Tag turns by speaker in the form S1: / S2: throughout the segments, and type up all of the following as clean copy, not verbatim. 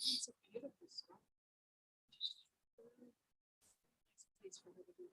S1: It's a beautiful spot. Nice place for her to be.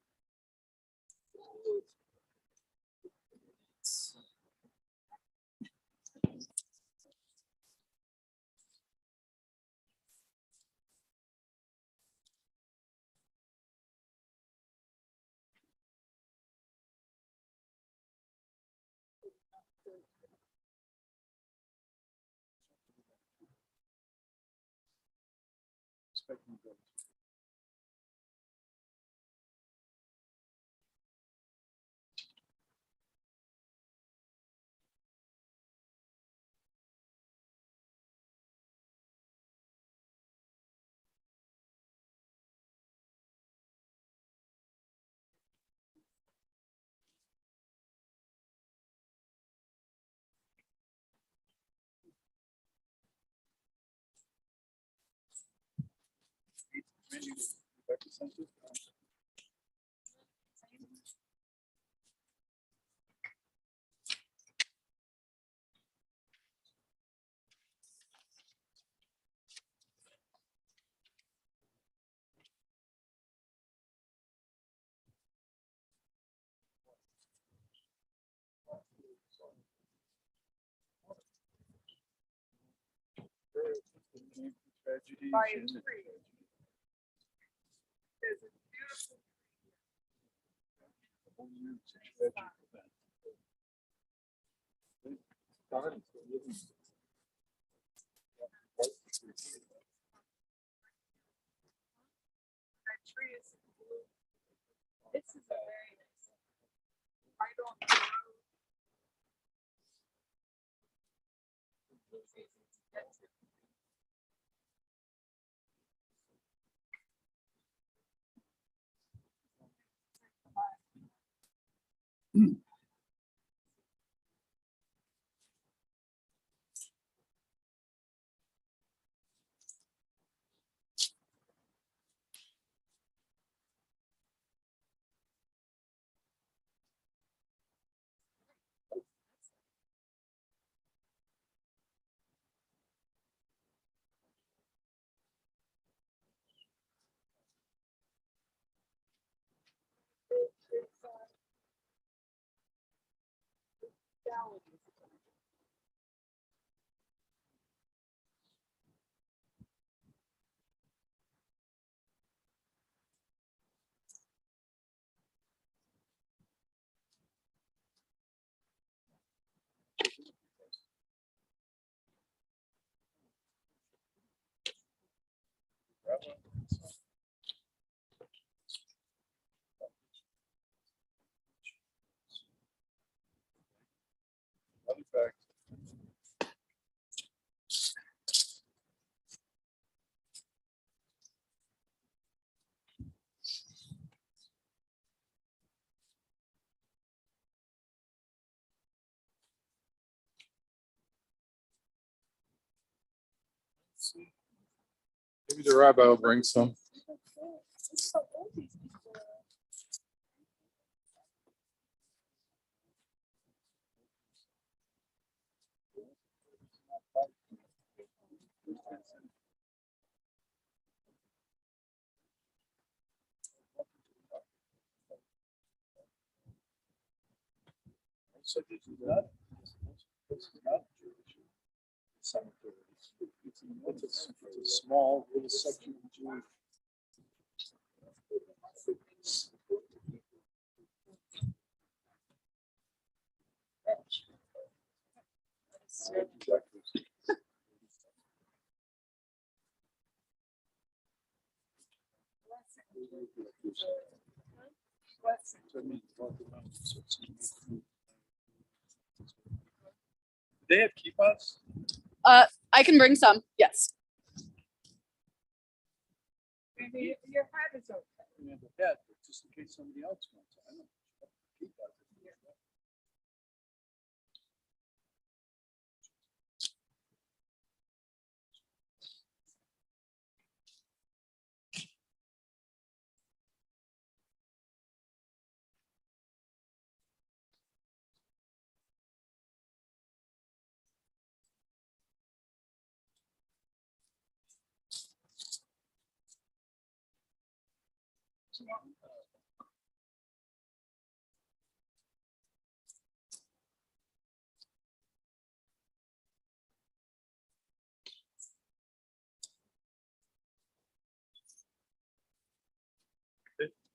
S1: By a tree. There's a beautiful that tree is blue. This is a very nice. Right on the road. It's easy to get to.
S2: Maybe the rabbi will bring some.
S3: So did you that? This is not Jewish cemetery. It's a small little section of Jewish. They have kippahs?
S4: I can bring some. Yes.
S1: Maybe your hat is okay.
S3: Yeah, but that, just in case somebody else wants it. I don't know. Kippahs.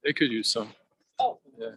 S2: They could use some.
S1: Oh.
S2: Yeah.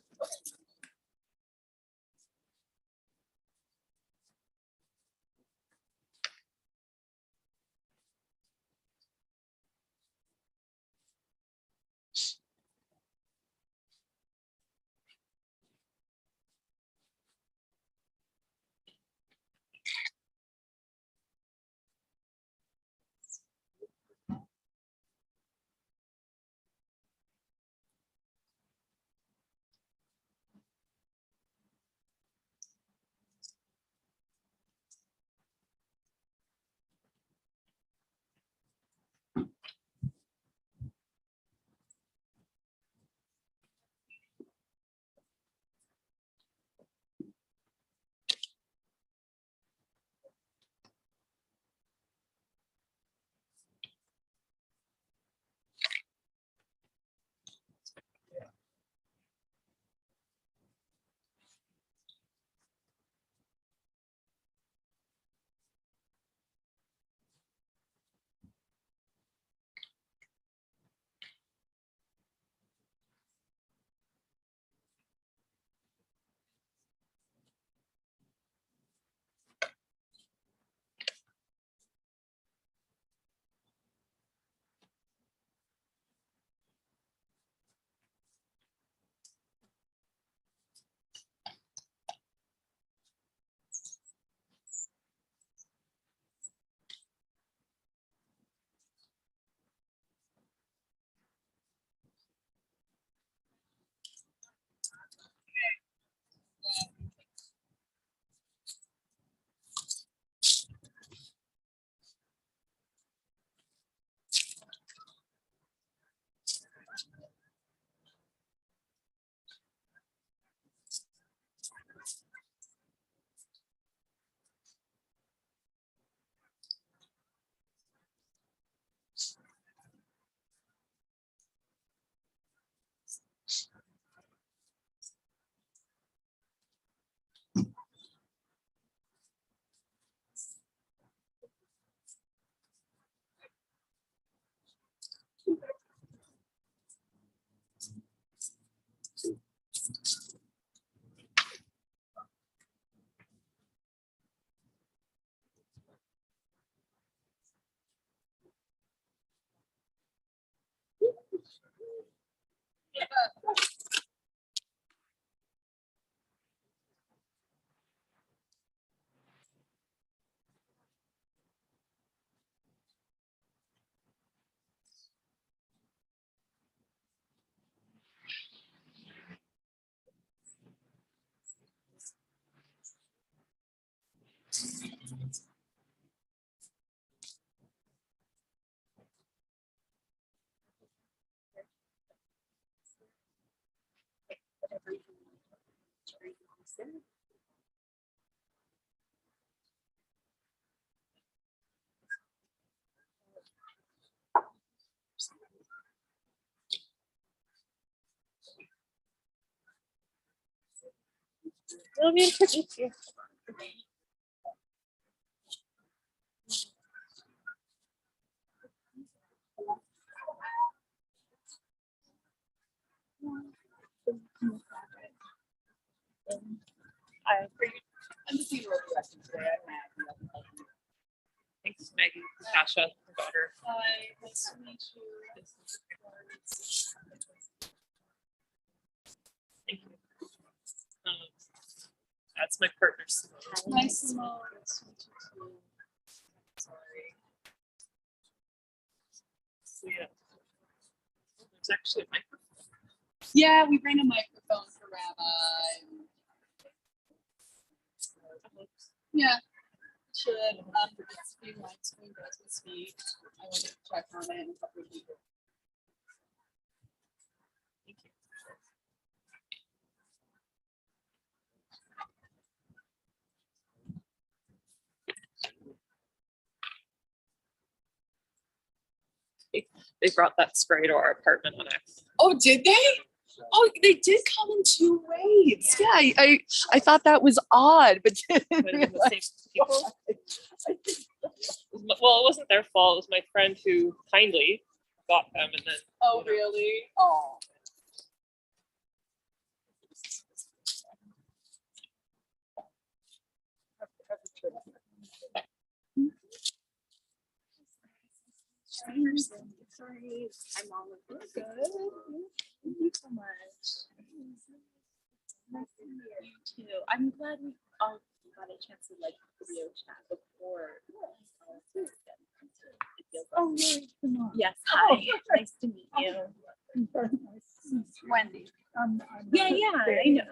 S1: It'll be pretty here.
S4: I'm just seeing what the today.
S1: Thanks, Maggie, Natasha, my daughter.
S4: Hi, nice to meet you.
S1: Thank you. That's my partner. Simone.
S4: Nice, Simone. Nice to meet you too.
S1: Sorry. So yeah, there's actually a microphone.
S4: Yeah, we bring a microphone for Rabbi. Yeah, should. It's being live streamed as we speak. I want to check on it in a couple of weeks.
S1: Thank you.
S5: They brought that spray to our apartment on accident.
S4: Oh, did they? Oh, they did come in 2 waves. Yeah, I thought that was odd, but
S5: Might have been the same people. Well, it wasn't their fault. It was my friend who kindly got them, and then
S4: oh, really? Oh. Sorry, I'm all good. Thank you so much. Nice to meet you too. I'm glad we all got a chance to like video chat before.
S1: Oh, really?
S4: Yes, hi. Nice to meet you.
S1: Wendy.
S4: Yeah, I know.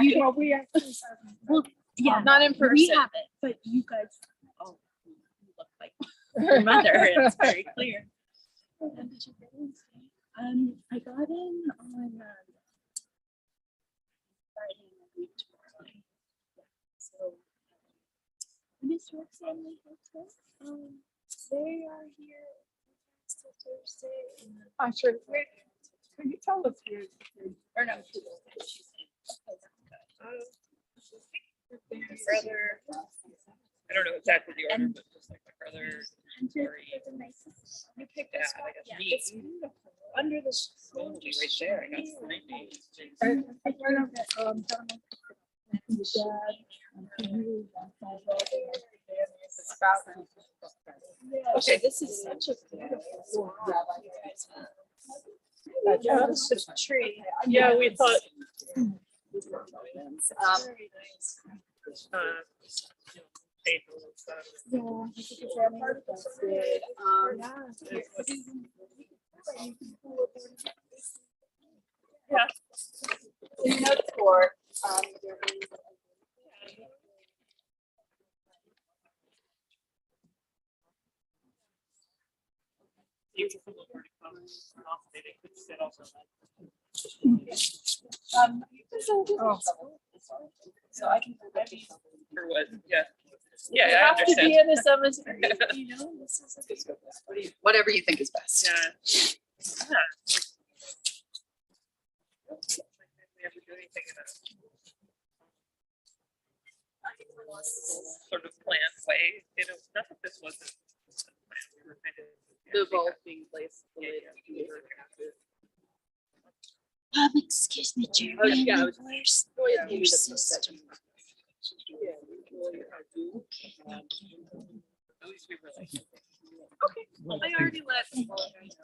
S4: You,
S1: Well, we actually haven't.
S4: well, yeah,
S1: not in
S4: we
S1: person.
S4: haven't, but you guys, oh, you look like your mother. It's very clear. When did you get in? I got in on Friday and I leave tomorrow. Yeah. So, Miss your family hotel? They are here till Thursday. And then
S1: I should, wait, can you tell us here?
S4: or no, she's
S5: my brother. I don't know exactly the order, but just like my brother.
S4: You picked
S5: Yeah,
S4: this
S5: I
S4: one?
S5: guess
S4: Yeah,
S5: me.
S4: it's beautiful. Under the
S5: Will be right there. I got 90.
S4: Okay, this is such a beautiful.
S1: Yeah, this is a tree.
S5: Yeah, we thought.
S4: Very nice.
S5: Tables and stuff. Yeah.
S4: You know, for,
S5: Beautiful already comes off. They could sit also.
S1: Oh.
S4: so I can,
S5: Or what? Yeah.
S4: you
S5: Yeah, I
S4: have to be
S5: understand.
S4: in a cemetery, you know, this is whatever you think is best.
S5: Yeah. Yeah. We ever do anything in a sort of planned way. You know, not that this wasn't planned. We were kind of
S4: The vault being placed. Excuse me, Jerry.
S5: Oh, yeah, I was-
S4: Where's
S5: Yeah.
S4: your sister? Okay, thank you.
S5: At least we were like.
S4: Okay, well, I already let all of you know.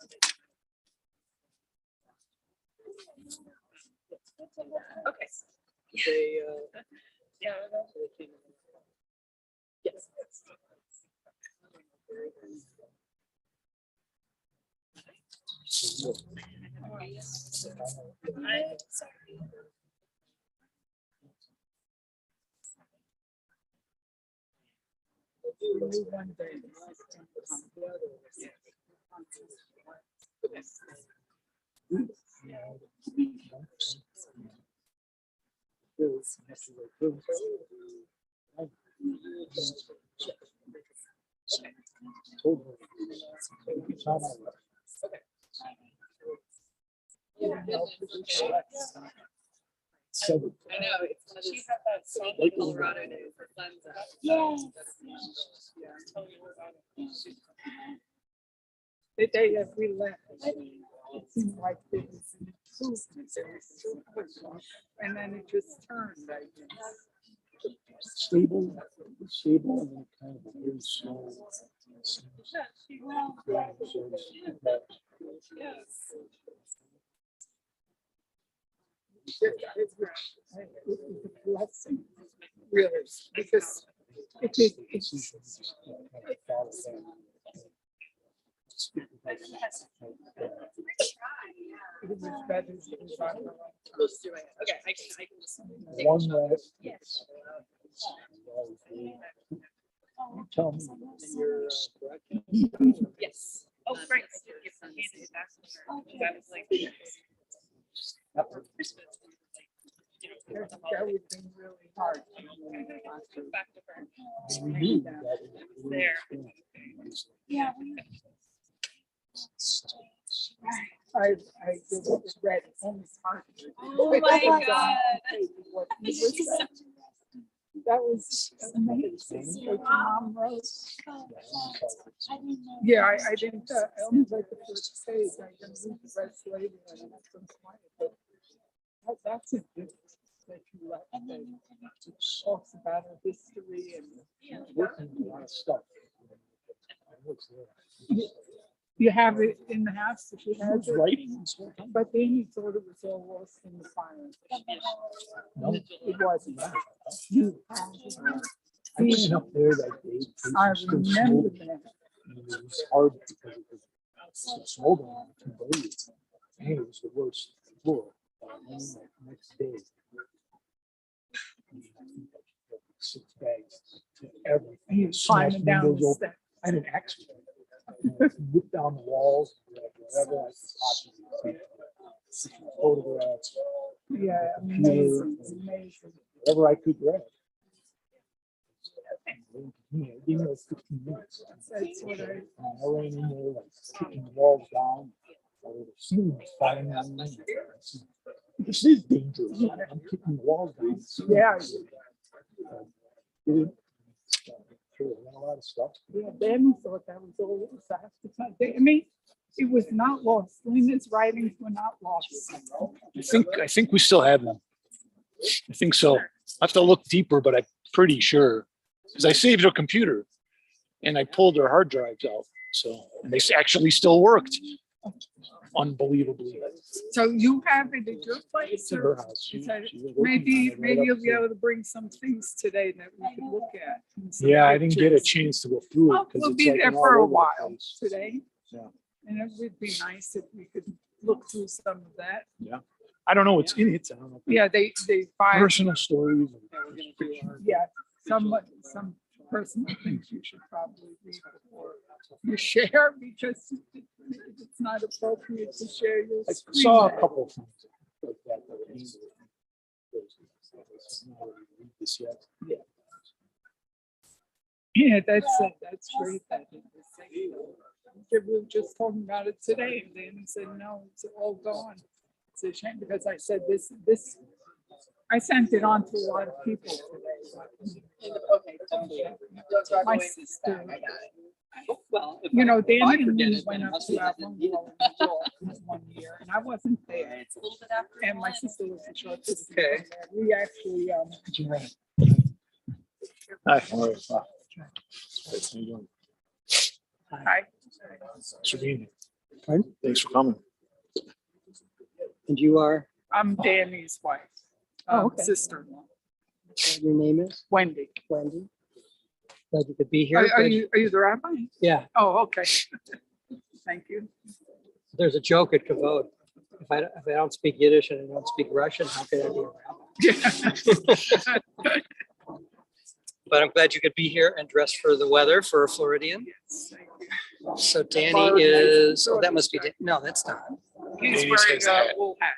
S5: Okay.
S3: They,
S5: Yeah.
S4: Yes.
S5: I'm sorry.
S1: One day.
S3: So,
S4: I know, it's one of
S5: She
S4: those.
S5: had that song in Colorado Day for Funds.
S4: Yes.
S5: Tell me more about it.
S1: The day that we left, it seemed like there was an improvement. There was so much, and then it just turned, I guess.
S3: stable, and then kind of a very slow.
S1: It was a blessing, really, because it's it was better than
S4: Who's doing it? Okay, I can just.
S3: One that.
S4: Yes.
S3: You tell me you're correct.
S4: Yes.
S5: Oh, right. It's a handed back to her. Because I was like, for Christmas, we were like, you know, for the
S1: that
S5: holiday,
S1: would be really hard.
S5: back to her.
S3: We knew that it was
S5: There.
S3: going to be.
S4: Yeah.
S1: I just read almost part of it.
S4: Oh my God.
S1: What he was saying. That was amazing. What your mom wrote. Yeah, I didn't, I only read the first page. I can read the rest later and I couldn't find it, but that's a gift that you left. It talks about her history and
S3: Working on a lot of stuff. What's there?
S1: you have it in the house if you
S3: He
S1: have
S3: was
S1: it.
S3: writing this whole time.
S1: But then you thought it was all lost in the fire.
S3: No,
S1: It wasn't. You had it.
S3: I went up there that day. It
S1: I
S3: was still
S1: remember
S3: smoking,
S1: that.
S3: and it was hard because it was still smoking on the 2 days. And it was the worst floor. And then the next day, I think I took 6 bags to everything.
S1: He was
S3: Smashed
S1: climbing down
S3: windows
S1: the
S3: open.
S1: steps.
S3: I had an axe. Whip down the walls, whatever I could possibly see. Photographs,
S1: Yeah, amazing, amazing.
S3: whatever I could grab. Yeah, it gave me like 15 minutes.
S1: That's what I,
S3: And I ran in there, like kicking the walls down. The ceiling was falling on me. This is dangerous. I'm kicking the walls down.
S1: yeah,
S3: Did it. Sure, a lot of stuff.
S1: yeah, Ben thought that was all it was after something. I mean, it was not lost. Lina's writings were not lost.
S3: I think we still have them. I think so. I have to look deeper, but I'm pretty sure because I saved her computer and I pulled her hard drives out. So and they actually still worked. Unbelievably.
S1: So you have it at your place?
S3: It's at
S1: or
S3: her house.
S1: is that-
S3: She was working on
S1: Maybe,
S3: it right
S1: maybe
S3: up
S1: you'll be
S3: to-
S1: able to bring some things today that we could look at. and some
S3: Yeah, I didn't get a
S1: pictures.
S3: chance to go through it.
S1: Oh,
S3: 'cause
S1: we'll
S3: it's
S1: be
S3: like
S1: there
S3: an
S1: for
S3: all
S1: a
S3: over the
S1: while
S3: place.
S1: today.
S3: Yeah.
S1: And it would be nice if we could look through some of that.
S3: I don't know what's in it. I don't know.
S1: Yeah, they find,
S3: Personal stories.
S1: yeah, some personal things you should probably read before you share because it's not appropriate to share your
S3: I
S1: screen.
S3: saw a
S1: name.
S3: couple of things like that. That were easy. Read this yet.
S1: Yeah, that's great. That he was saying. We were just talking about it today, and then he said, no, it's all gone. It's a shame because I said this, I sent it on to a lot of people today. My sister,
S5: Well,
S1: you know, Dan
S5: I
S1: and
S5: forget
S1: me
S5: it, then
S1: went
S5: it
S1: up
S5: must
S1: to
S5: be
S1: our
S5: that it
S1: bungalow in New York one year, and I wasn't there.
S5: It's a little bit after.
S1: And my
S5: one.
S1: sister was a short distance
S5: Okay.
S1: from there. We actually,
S3: Hi. How are you? How you doing?
S1: I,
S3: Thanks for being here. Thanks for coming.
S6: And you are,
S1: I'm Danny's wife,
S6: Oh, okay.
S1: sister-in-law,
S6: your name is
S1: Wendy.
S6: Wendy. Glad you could be here.
S1: Are
S6: Glad
S1: you the rabbi?
S6: Yeah,
S1: Oh, okay. Thank you.
S6: there's a joke at Kavod. If I don't speak Yiddish and I don't speak Russian, how can I be a rabbi? But I'm glad you could be here and dress for the weather for a Floridian.
S1: Yes, thank you.
S6: So Danny is, oh, that must be, no, that's not.
S1: He's
S3: Danny's
S1: wearing
S3: has a
S1: a
S3: hat.
S1: wool hat.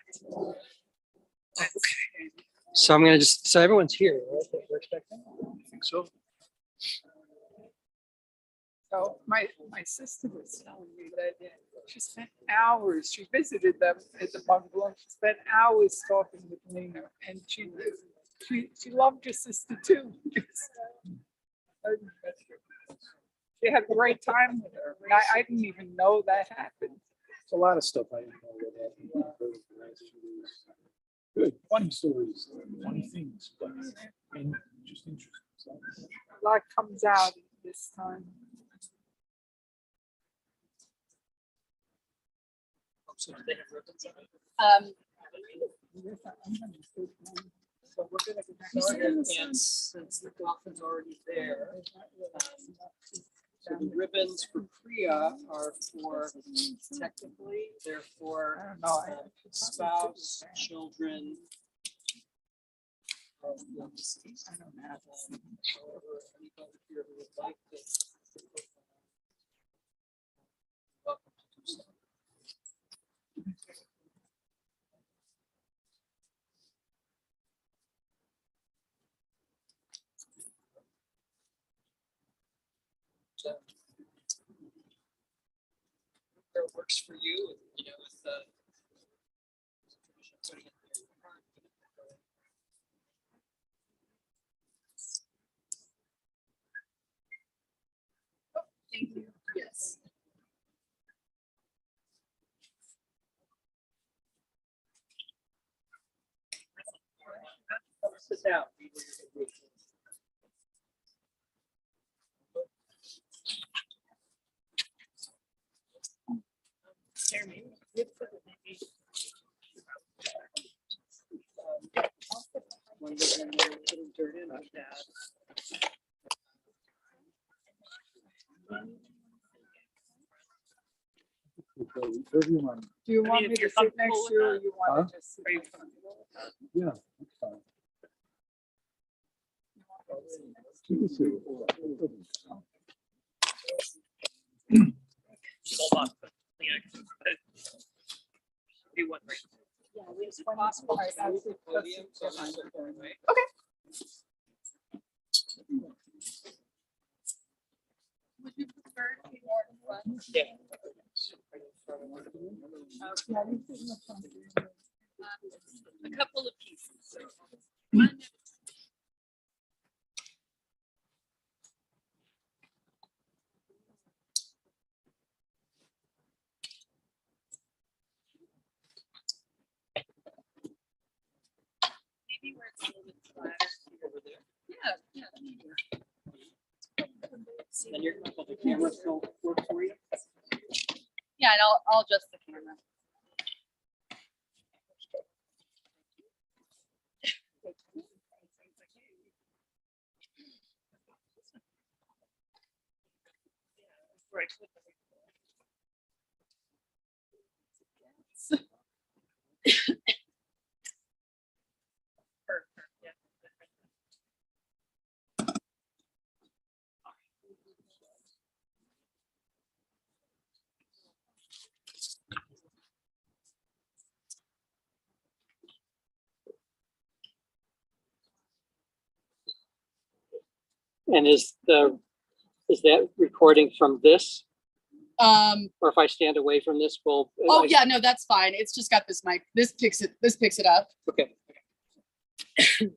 S6: So I'm gonna just, so everyone's here, right? That we're expecting?
S3: I think so.
S1: So my sister was telling me that she spent hours, she visited them at the bungalow, she spent hours talking with Lina, and she loved your sister too. She had a great time with her. And I didn't even know that happened.
S3: It's a lot of stuff I didn't know what happened. The last few days. Good, funny stories, funny things, but and just interesting stuff.
S1: A lot comes out this time. So we're gonna get started.
S5: And since the coffin's already there, so the ribbons for Priya are for, technically, they're for spouse, children. I don't have them. However, anybody here who would like this. Welcome to do so.
S6: where it works for you, you know, with the.
S5: Thank you. Yes.
S6: Sit down.
S5: Jeremy.
S6: When we're putting dirt in like that.
S1: Do you want
S5: if
S1: me to
S5: you're
S1: sit
S5: comfortable
S1: next
S5: with
S1: to you or
S5: that.
S1: you want to just?
S5: Are you comfortable with that?
S2: Yeah, that's fine.
S5: Hold on. Lina, do one right.
S4: Yeah, we have one.
S1: All right, I'll sit close to you.
S5: Would you prefer to be more in front?
S6: Yeah.
S1: Yeah, you sit in the front.
S5: A couple of pieces. One. Maybe where it's a little bit flatter.
S6: Over there.
S5: Yeah, yeah.
S6: Then your the camera will work for you.
S5: Yeah, and I'll adjust the camera. Right. Perfect, yeah.
S6: And is that recording from this? Or if I stand away from this, will.
S7: Oh yeah, no, that's fine. It's just got this mic. This picks it up.
S6: Okay. I'll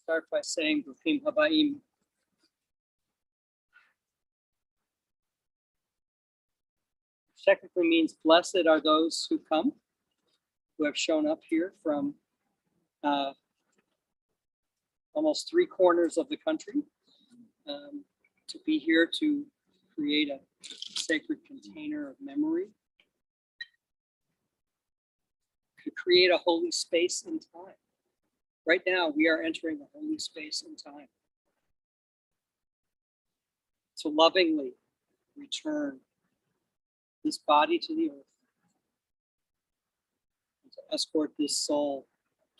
S6: start by saying Bruchim Habayim. Technically means blessed are those who come, who have shown up here from almost 3 corners of the country to be here to create a sacred container of memory, to create a holy space in time. Right now, we are entering a holy space in time. To lovingly return this body to the earth, and to escort this soul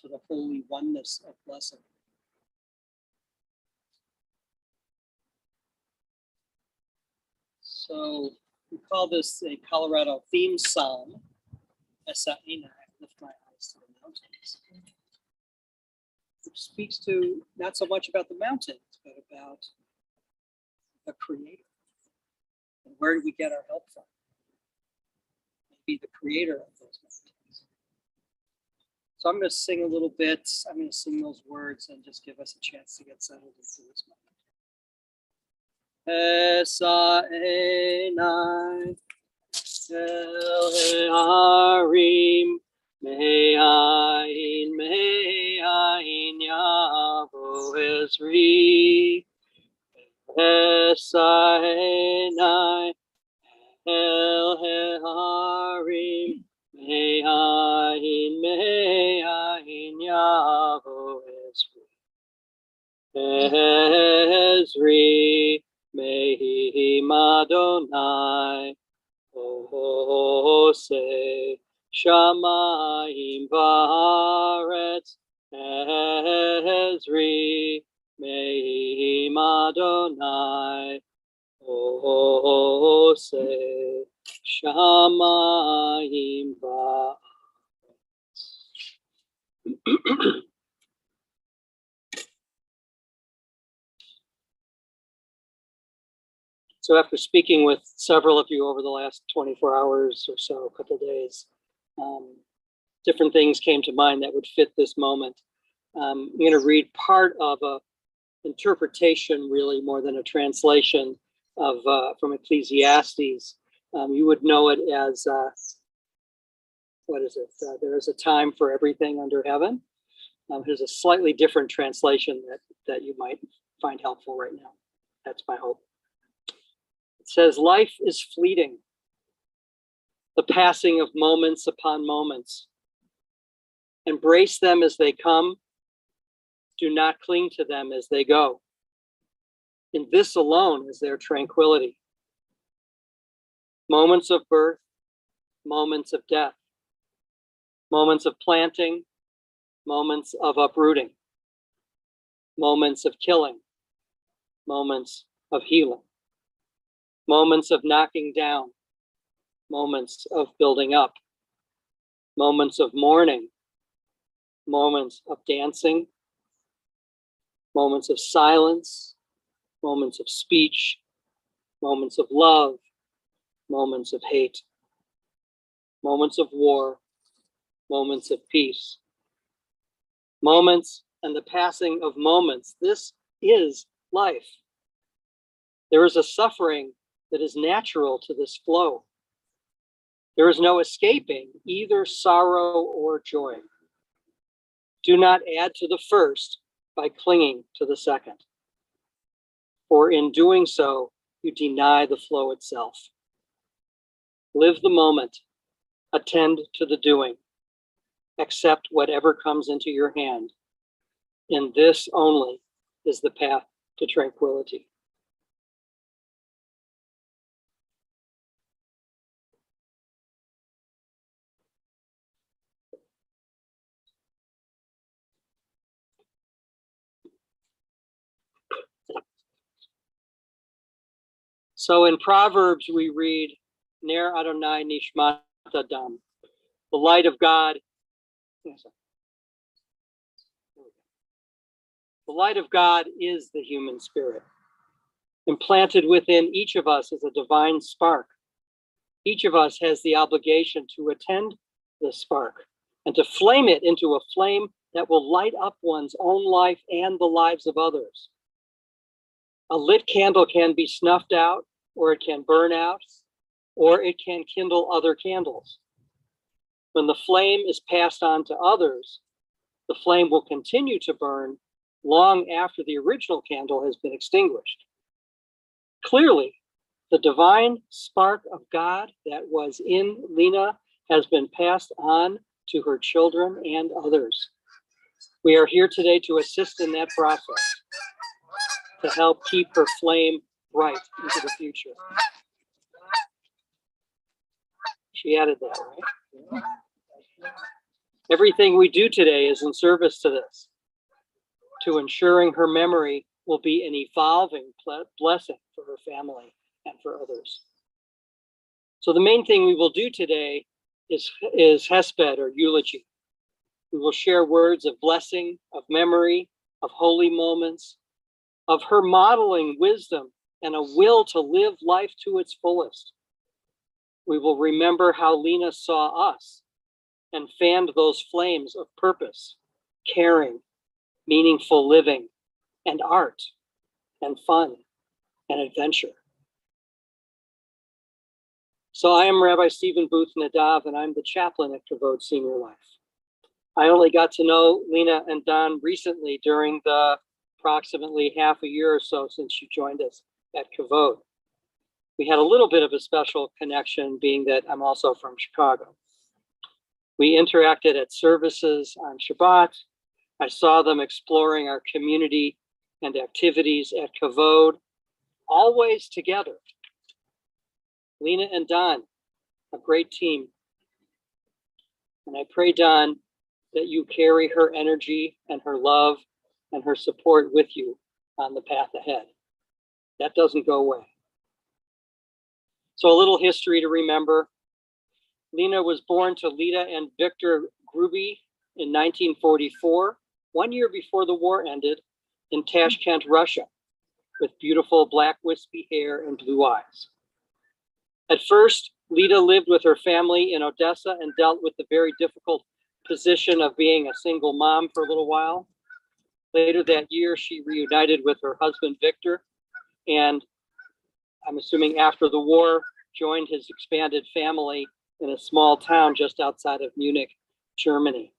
S6: to the holy oneness of blessing. So we call this a Colorado theme song. Esa Ina, I lift my eyes to the mountains. Which speaks to not so much about the mountains, but about the creator. And where do we get our help from? Maybe the creator of those mountains. So I'm going to sing a little bit. I'm going to sing those words and just give us a chance to get settled into this moment. Esa Enai El Harim Me'ain Yavo Ezri Esa Enai El Harim Me'ain Yavo Ezri Mehi Madonai Ose Shamayim Varetz Ezri Mehi Madonai Ose Shamayim Varetz. So after speaking with several of you over the last 24 hours or so, a couple of days, different things came to mind that would fit this moment. I'm going to read part of a interpretation, really more than a translation, of from Ecclesiastes. You would know it as what is it? There is a time for everything under heaven. There's a slightly different translation that you might find helpful right now. That's my hope. It says, life is fleeting, the passing of moments upon moments. Embrace them as they come. Do not cling to them as they go. In this alone is their tranquility. Moments of birth, moments of death, moments of planting, moments of uprooting, moments of killing, moments of healing, moments of knocking down, moments of building up, moments of mourning, moments of dancing, moments of silence, moments of speech, moments of love, moments of hate, moments of war, moments of peace, moments and the passing of moments. This is life. There is a suffering that is natural to this flow. There is no escaping either sorrow or joy. Do not add to the first by clinging to the second, for in doing so, you deny the flow itself. Live the moment, attend to the doing, accept whatever comes into your hand. In this only is the path to tranquility. So in Proverbs, we read, Ner Adonai Nishmat Adam, the light of God. The light of God is the human spirit. Implanted within each of us is a divine spark. Each of us has the obligation to attend the spark and to flame it into a flame that will light up one's own life and the lives of others. A lit candle can be snuffed out, or it can burn out, or it can kindle other candles. When the flame is passed on to others, the flame will continue to burn long after the original candle has been extinguished. Clearly, the divine spark of God that was in Lina has been passed on to her children and others. We are here today to assist in that process, to help keep her flame bright into the future. She added that, right? Everything we do today is in service to this, to ensuring her memory will be an evolving blessing for her family and for others. So the main thing we will do today is hesped, or eulogy. We will share words of blessing, of memory, of holy moments, of her modeling wisdom and a will to live life to its fullest. We will remember how Lina saw us and fanned those flames of purpose, caring, meaningful living, and art, and fun, and adventure. So I am Rabbi Stephen Booth Nadav, and I'm the chaplain at Kavod Senior Life. I only got to know Lina and Don recently during the approximately half a year or so since you joined us at Kavod. We had a little bit of a special connection, being that I'm also from Chicago. We interacted at services on Shabbat. I saw them exploring our community and activities at Kavod, always together. Lina and Don, a great team. And I pray, Don, that you carry her energy and her love and her support with you on the path ahead. That doesn't go away. So a little history to remember. Lina was born to Lita and Victor Gruby in 1944, 1 year before the war ended, in Tashkent, Russia. with beautiful black wispy hair and blue eyes. At first, Lita lived with her family in Odessa and dealt with the very difficult position of being a single mom for a little while. Later that year, she reunited with her husband, Victor, and I'm assuming after the war, joined his expanded family in a small town just outside of Munich, Germany.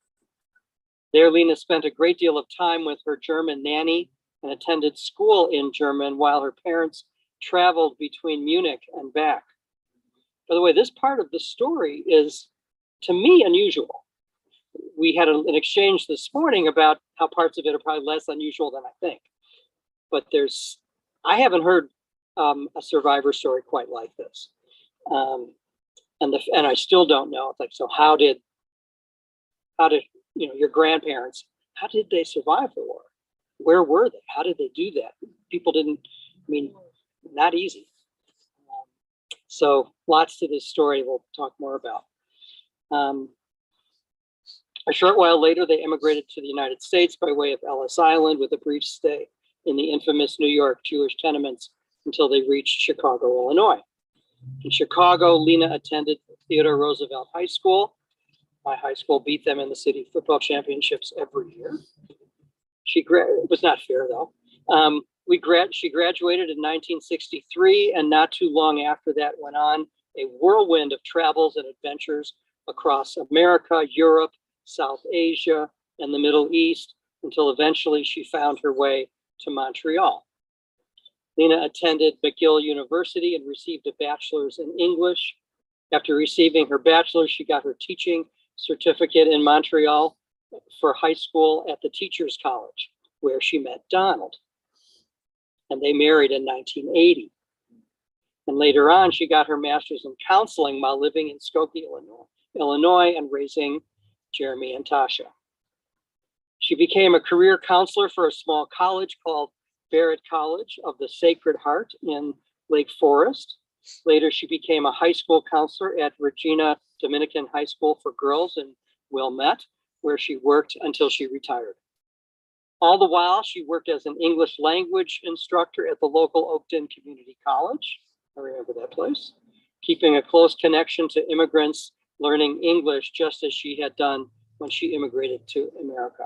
S6: There, Lina spent a great deal of time with her German nanny and attended school in German while her parents traveled between Munich and back. By the way, this part of the story is, to me, unusual. We had an exchange this morning about how parts of it are probably less unusual than I think. But I haven't heard a survivor story quite like this. And I still don't know. It's like, so how did your grandparents, how did they survive the war? Where were they? How did they do that? People didn't, not easy. So lots to this story we'll talk more about. A short while later, they immigrated to the United States by way of Ellis Island with a brief stay in the infamous New York Jewish tenements until they reached Chicago, Illinois. In Chicago, Lina attended Theodore Roosevelt High School. My high school beat them in the city football championships every year. It was not fair though. She graduated in 1963, and not too long after that went on a whirlwind of travels and adventures across America, Europe, South Asia, and the Middle East, until eventually she found her way to Montreal. Lina attended McGill University and received a bachelor's in English. After receiving her bachelor's, she got her teaching certificate in Montreal for high school at the Teachers College, where she met Donald. And they married in 1980. And later on, she got her master's in counseling while living in Skokie, Illinois, and raising Jeremy and Tasha. She became a career counselor for a small college called Barrett College of the Sacred Heart in Lake Forest. Later, she became a high school counselor at Regina Dominican High School for Girls in Wilmette, where she worked until she retired. All the while, she worked as an English language instructor at the local Oakton Community College. I remember that place. Keeping a close connection to immigrants learning English, just as she had done when she immigrated to America.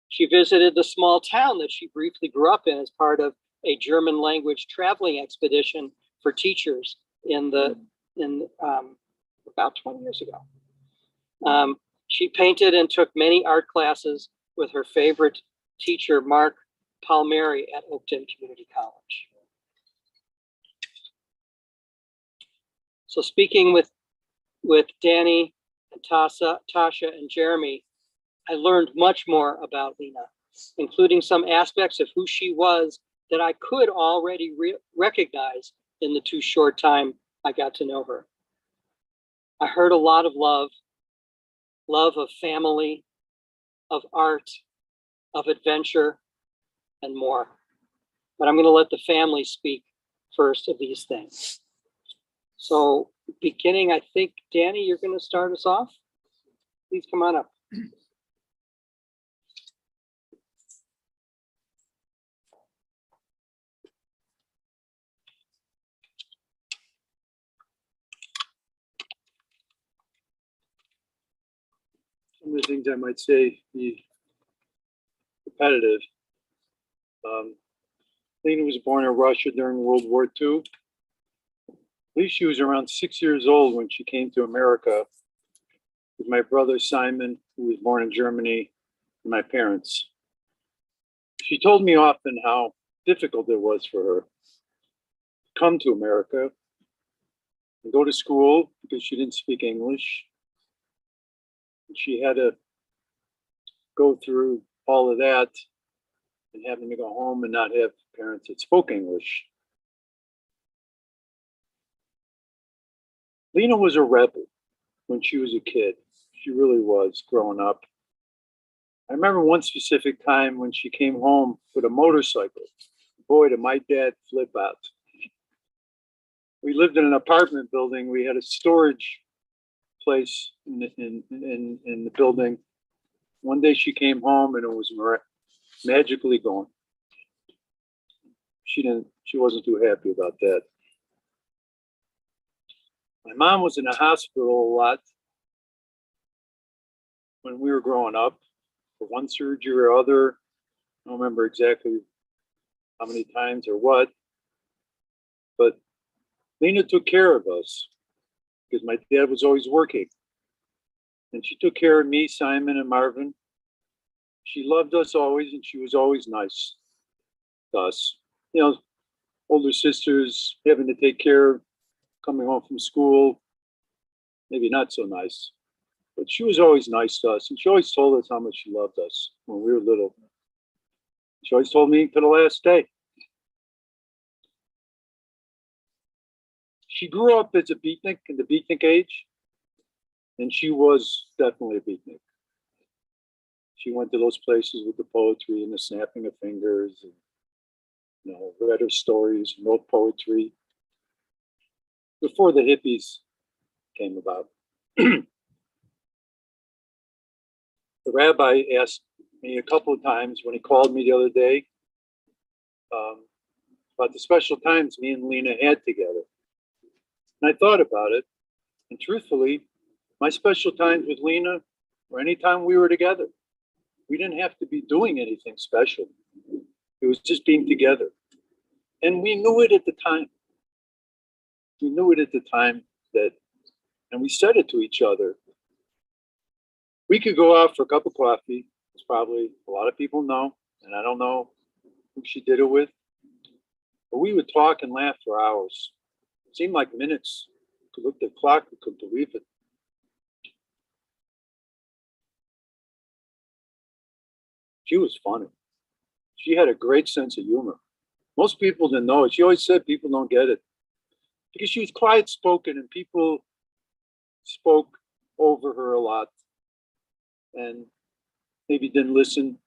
S6: She visited the small town that she briefly grew up in as part of a German language traveling expedition for teachers about 20 years ago. She painted and took many art classes with her favorite teacher, Mark Palmieri, at Oakton Community College. So speaking with Danny and Tasha and Jeremy, I learned much more about Lina, including some aspects of who she was that I could already recognize in the too short time I got to know her. I heard a lot of love of family, of art, of adventure, and more. But I'm going to let the family speak first of these things. So beginning, I think, Danny, you're going to start us off. Please come on up.
S8: Some of the things I might say be repetitive. Lina was born in Russia during World War II. I believe she was around 6 years old when she came to America with my brother Simon, who was born in Germany, and my parents. She told me often how difficult it was for her to come to America and go to school because she didn't speak English. She had to go through all of that and having to go home and not have parents that spoke English. Lina was a rebel when she was a kid. She really was growing up. I remember one specific time when she came home with a motorcycle. Boy, did my dad flip out. We lived in an apartment building. We had a storage place in the building. One day she came home and it was magically gone. she wasn't too happy about that. My mom was in the hospital a lot when we were growing up for one surgery or other. I don't remember exactly how many times or what, but Lena took care of us because my dad was always working. And she took care of me, Simon, and Marvin. She loved us always, and she was always nice to us. You know, older sisters having to take care, coming home from school, maybe not so nice. But she was always nice to us, and she always told us how much she loved us when we were little. She always told me to the last day. She grew up as a beatnik in the beatnik age, and she was definitely a beatnik. She went to those places with the poetry and the snapping of fingers, and read her stories, wrote poetry before the hippies came about. The rabbi asked me a couple of times when he called me the other day about the special times me and Lina had together. And I thought about it, and truthfully, my special times with Lina were anytime we were together. We didn't have to be doing anything special. It was just being together. And we knew it at the time. We knew it at the time and we said it to each other. We could go out for a cup of coffee. It's probably a lot of people know, and I don't know who she did it with. But we would talk and laugh for hours. It seemed like minutes. We could look at the clock, we couldn't believe it. She was funny. She had a great sense of humor. Most people didn't know it. She always said people don't get it. Because she was quiet spoken and people spoke over her a lot and maybe didn't listen.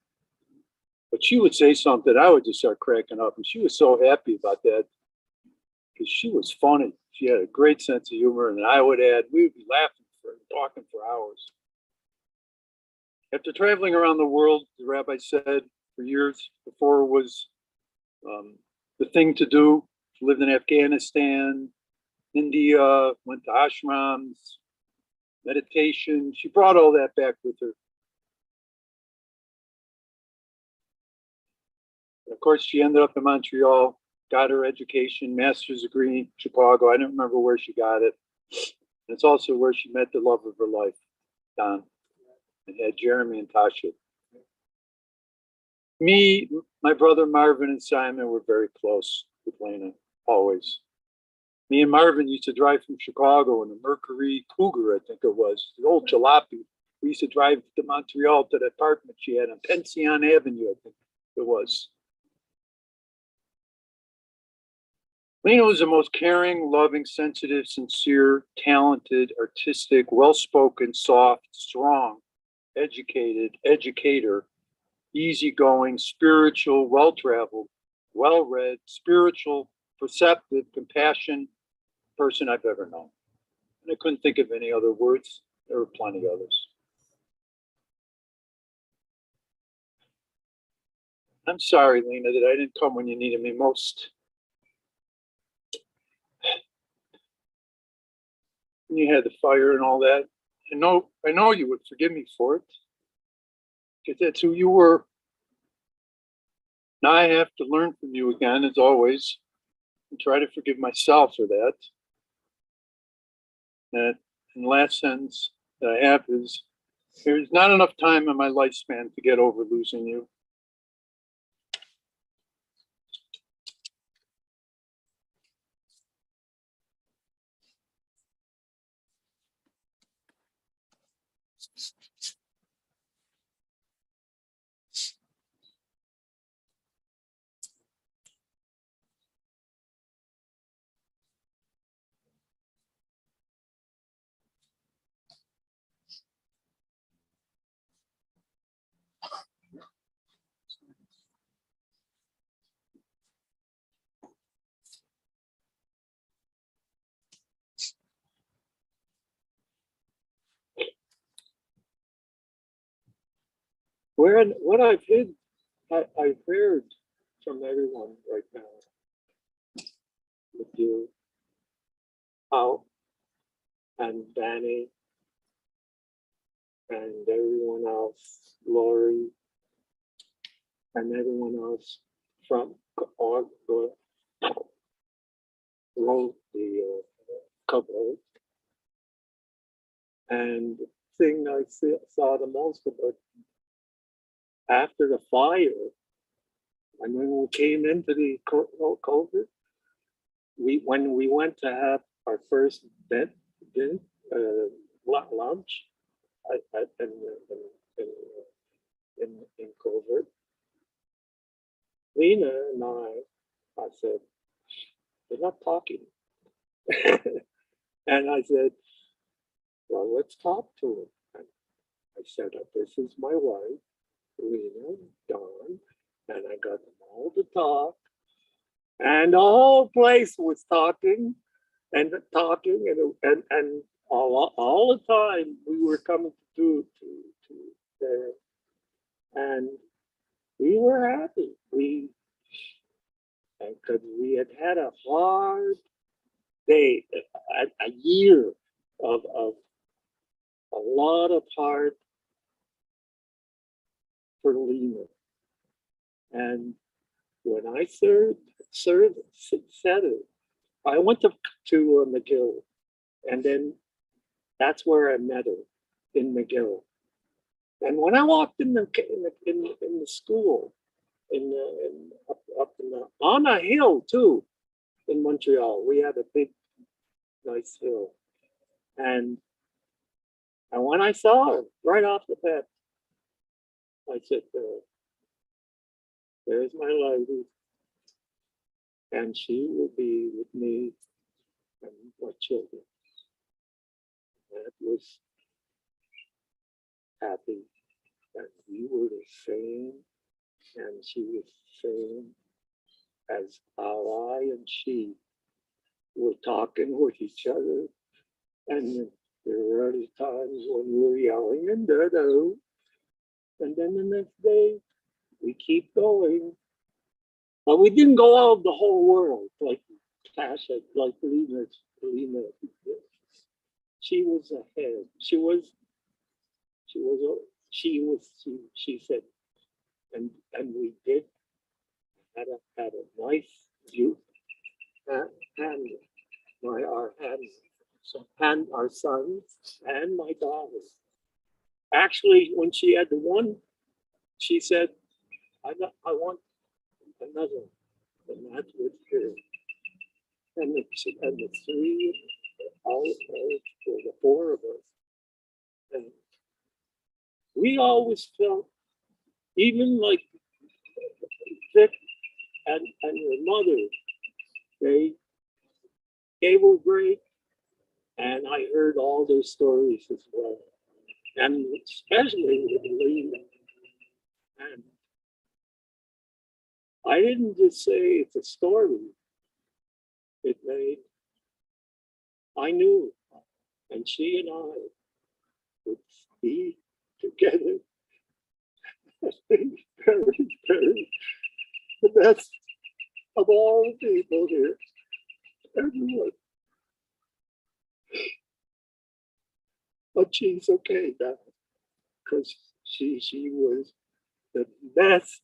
S8: But she would say something, I would just start cracking up. And she was so happy about that because she was funny. She had a great sense of humor. And I would add, we would be laughing talking for hours. After traveling around the world, the rabbi said for years before it was the thing to do, she lived in Afghanistan, India, went to ashrams, meditation. She brought all that back with her. And of course, she ended up in Montreal, got her education, master's degree in Chicago. I don't remember where she got it. And it's also where she met the love of her life, Don, and had Jeremy and Tasha. Me, my brother Marvin, and Simon were very close with Lena, always. Me and Marvin used to drive from Chicago in a Mercury Cougar, I think it was, the old jalopy. We used to drive to Montreal to the apartment she had on Pension Avenue, I think it was. Lena was the most caring, loving, sensitive, sincere, talented, artistic, well-spoken, soft, strong, educated, educator, easygoing, spiritual, well-traveled, well-read, spiritual, perceptive, compassionate person I've ever known. And I couldn't think of any other words. There were plenty others. I'm sorry, Lena, that I didn't come when you needed me most. When you had the fire and all that. I know you would forgive me for it. Because that's who you were. Now I have to learn from you again, as always, and try to forgive myself for that. And the last sentence that I have is, there's not enough time in my lifespan to get over losing you. What I've heard from everyone right now
S9: with you, Al, and Danny, and everyone else, Lori, and everyone else from all the wrote the cover. And the thing I saw the most about after the fire, and when we came into the COVID, when we went to have our first lunch in COVID, Lina and I said, they're not talking. And I said, well, let's talk to him. And I said, this is my wife, Lina, Dawn, and I got them all to talk. And the whole place was talking and talking, and all the time we were coming to there, and we were happy. Because we had a hard day, a year of a lot of hard for Lina. And when I said it, I went to McGill, and then that's where I met her, in McGill. And when I walked in the school, up on a hill too, in Montreal, we had a big, nice hill. And when I saw her right off the bat, I said, there's my lady, and she will be with me and my children. That was happy, and we were the same, and she was the same, as how I and she were talking with each other. And there were other times when we were yelling and da-do. And then the next day, we keep going. But we didn't go out the whole world like Tasha, like Lina. She was ahead. She said, and we did had a nice view, and our sons and my daughters. Actually, when she had the one, she said, I want another, and that's with her. And the three, all the four of us. And we always felt, even like Vic and your mother, they were great. And I heard all their stories as well. And especially with Lina. And I didn't just say it's a story. I knew, and she and I would be together. Very, very, the best of all the people here. Everyone. But she's okay now, because she was the best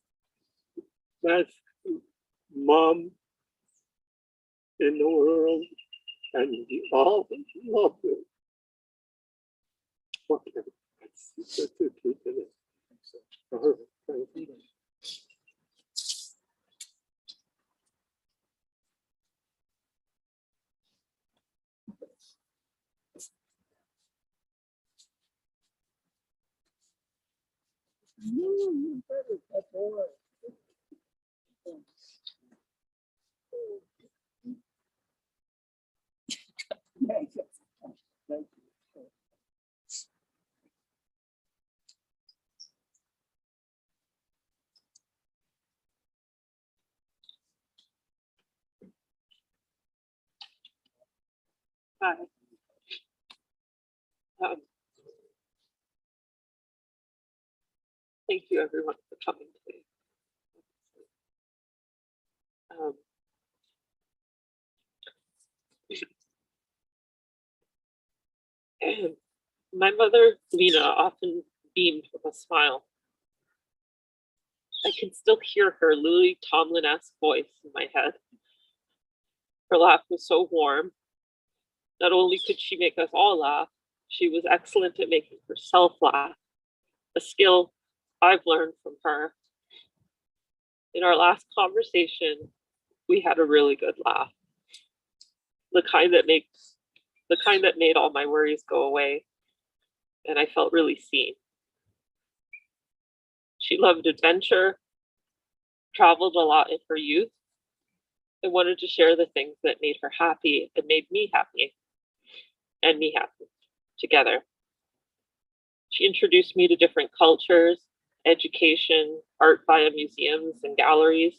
S9: mom in the world, and we all loved her. Okay, that's it for her. Thank you. Hi. Thank you, everyone, for coming today.
S10: My mother, Lina, often beamed with a smile. I can still hear her Lily Tomlin-esque voice in my head. Her laugh was so warm. Not only could she make us all laugh, she was excellent at making herself laugh, a skill I've learned from her. In our last conversation, we had a really good laugh. The kind that made all my worries go away, and I felt really seen. She loved adventure, traveled a lot in her youth, and wanted to share the things that made her happy and made me happy, and me happy together. She introduced me to different cultures, education, art via museums and galleries,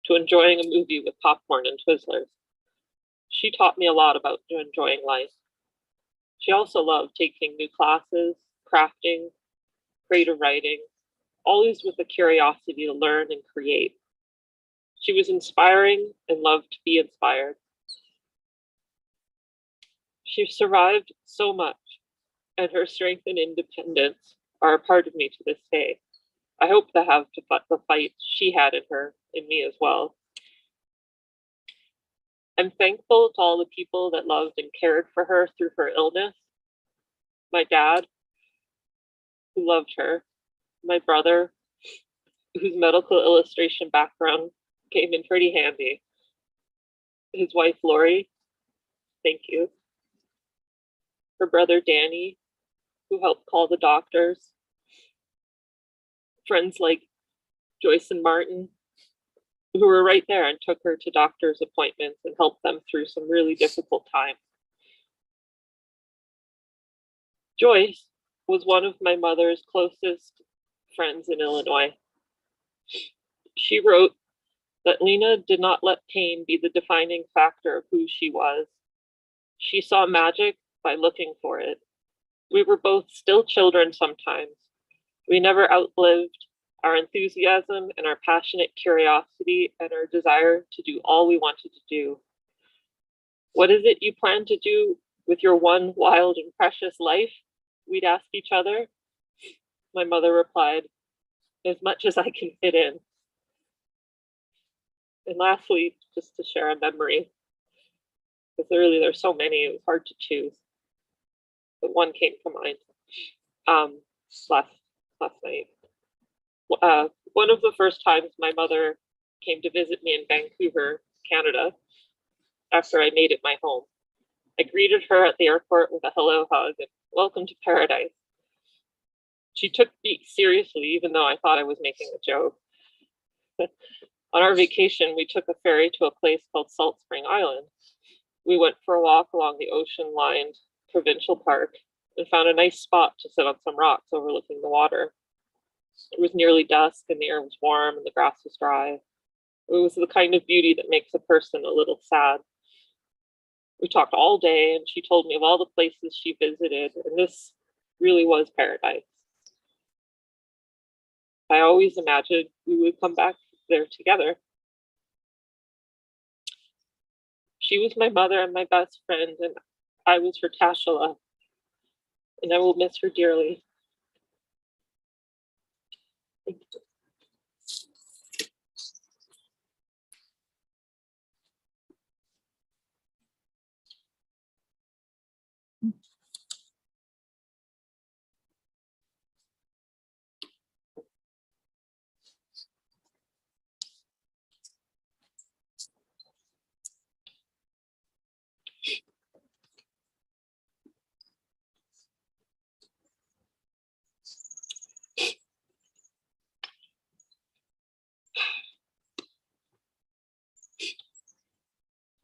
S10: to enjoying a movie with popcorn and Twizzlers. She taught me a lot about enjoying life. She also loved taking new classes, crafting, creative writing, always with a curiosity to learn and create. She was inspiring and loved to be inspired. She survived so much, and her strength and independence are a part of me to this day. I hope to have the fight she had in her, in me as well. I'm thankful to all the people that loved and cared for her through her illness. My dad, who loved her, my brother, whose medical illustration background came in pretty handy, his wife, Lori, thank you, her brother, Danny, who helped call the doctors, friends like Joyce and Martin, who were right there and took her to doctor's appointments and helped them through some really difficult times. Joyce was one of my mother's closest friends in Illinois. She wrote that Lina did not let pain be the defining factor of who she was. She saw magic by looking for it. We were both still children sometimes. We never outlived our enthusiasm and our passionate curiosity and our desire to do all we wanted to do. What is it you plan to do with your one wild and precious life? We'd ask each other. My mother replied, as much as I can fit in. And lastly, just to share a memory, because there's so many, it was hard to choose, but one came to mind last night. One of the first times my mother came to visit me in Vancouver, Canada, after I made it my home. I greeted her at the airport with a hello hug and welcome to paradise. She took me seriously, even though I thought I was making a joke. On our vacation, we took a ferry to a place called Salt Spring Island. We went for a walk along the ocean-lined provincial park and found a nice spot to sit on some rocks overlooking the water. It was nearly dusk and the air was warm and the grass was dry. It was the kind of beauty that makes a person a little sad. We talked all day and she told me of all the places she visited, and this really was paradise. I always imagined we would come back there together. She was my mother and my best friend, and I was her Tashala, and I will miss her dearly. Thank you.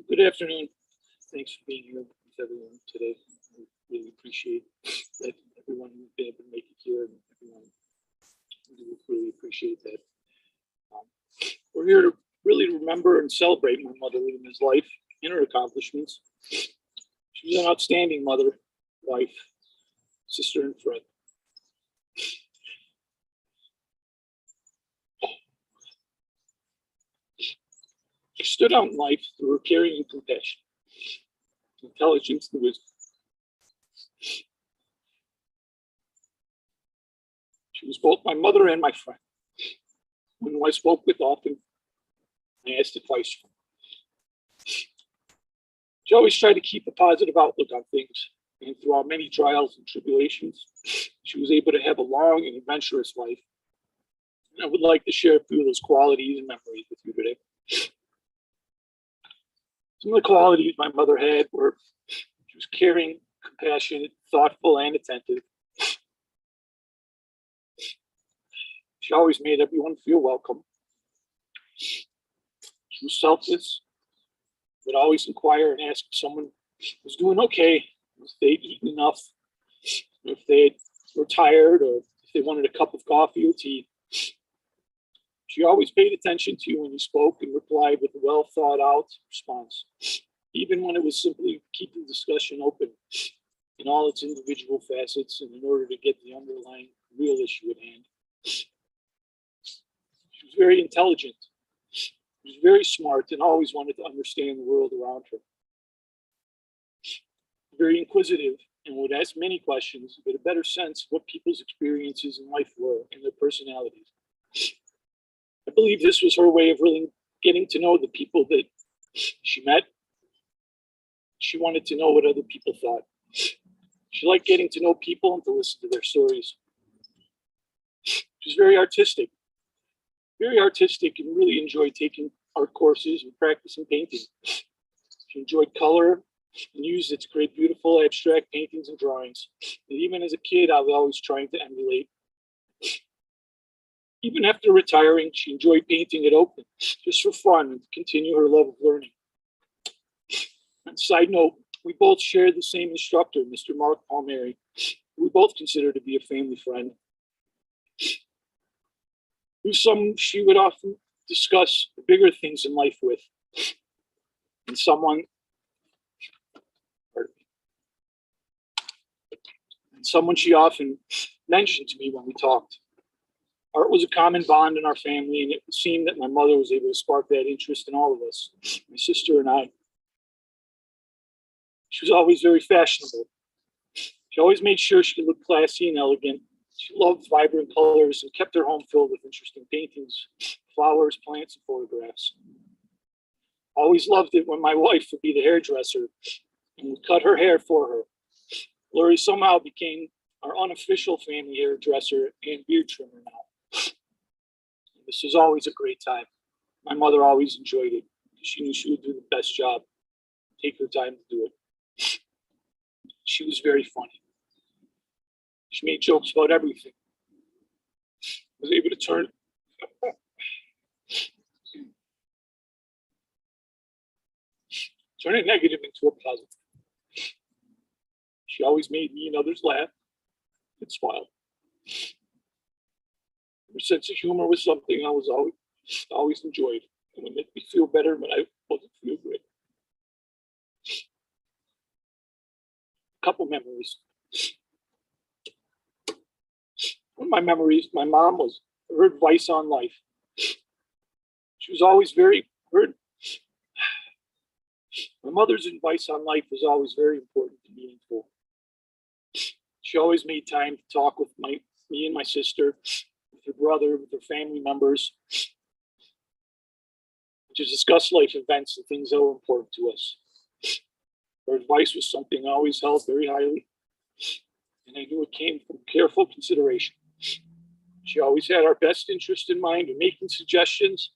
S9: Good afternoon. Thanks for being here with everyone today. I really appreciate that everyone who's been able to make it here, and everyone we really appreciate that. We're here to really remember and celebrate my mother Lina's life and her accomplishments. She was an outstanding mother, wife, sister, and friend. She stood out in life through her caring and compassion, intelligence and wisdom. She was both my mother and my friend. When I spoke with often, I asked advice from her. She always tried to keep a positive outlook on things, and throughout many trials and tribulations, she was able to have a long and adventurous life. And I would like to share a few of those qualities and memories with you today. Some of the qualities my mother had were she was caring, compassionate, thoughtful, and attentive. She always made everyone feel welcome. She was selfless, would always inquire and ask if someone was doing okay, if they'd eaten enough, if they were tired, or if they wanted a cup of coffee or tea. She always paid attention to you when you spoke and replied with a well thought out response, even when it was simply keeping the discussion open in all its individual facets and in order to get the underlying real issue at hand. She was very intelligent. She was very smart and always wanted to understand the world around her. Very inquisitive and would ask many questions to get a better sense of what people's experiences in life were and their personalities. I believe this was her way of really getting to know the people that she met. She wanted to know what other people thought. She liked getting to know people and to listen to their stories. She was very artistic and really enjoyed taking art courses and practicing painting. She enjoyed color and used it to create beautiful abstract paintings and drawings. And even as a kid, I was always trying to emulate. Even after retiring, she enjoyed painting at Oakland just for fun and to continue her love of learning. On a side note, we both shared the same instructor, Mr. Mark Palmieri, who we both consider to be a family friend. Who's someone she would often discuss the bigger things in life with, and someone she often mentioned to me when we talked. Art was a common bond in our family, and it seemed that my mother was able to spark that interest in all of us, my sister and I. She was always very fashionable. She always made sure she looked classy and elegant. She loved vibrant colors and kept her home filled with interesting paintings, flowers, plants, and photographs. Always loved it when my wife would be the hairdresser and would cut her hair for her. Lori somehow became our unofficial family hairdresser and beard trimmer now. This was always a great time. My mother always enjoyed it. She knew she would do the best job, take her time to do it. She was very funny. She made jokes about everything. Was able to turn a negative into a positive. She always made me and others laugh and smile. Her sense of humor was something I was always enjoyed. It would make me feel better when I wasn't feeling great. A couple memories. One of my memories, my mom was her advice on life. She was always my mother's advice on life was always very important and meaningful. She always made time to talk with me and my sister, with her brother, with her family members, to discuss life events and things that were important to us. Her advice was something I always held very highly, and I knew it came from careful consideration. She always had our best interest in mind in making suggestions,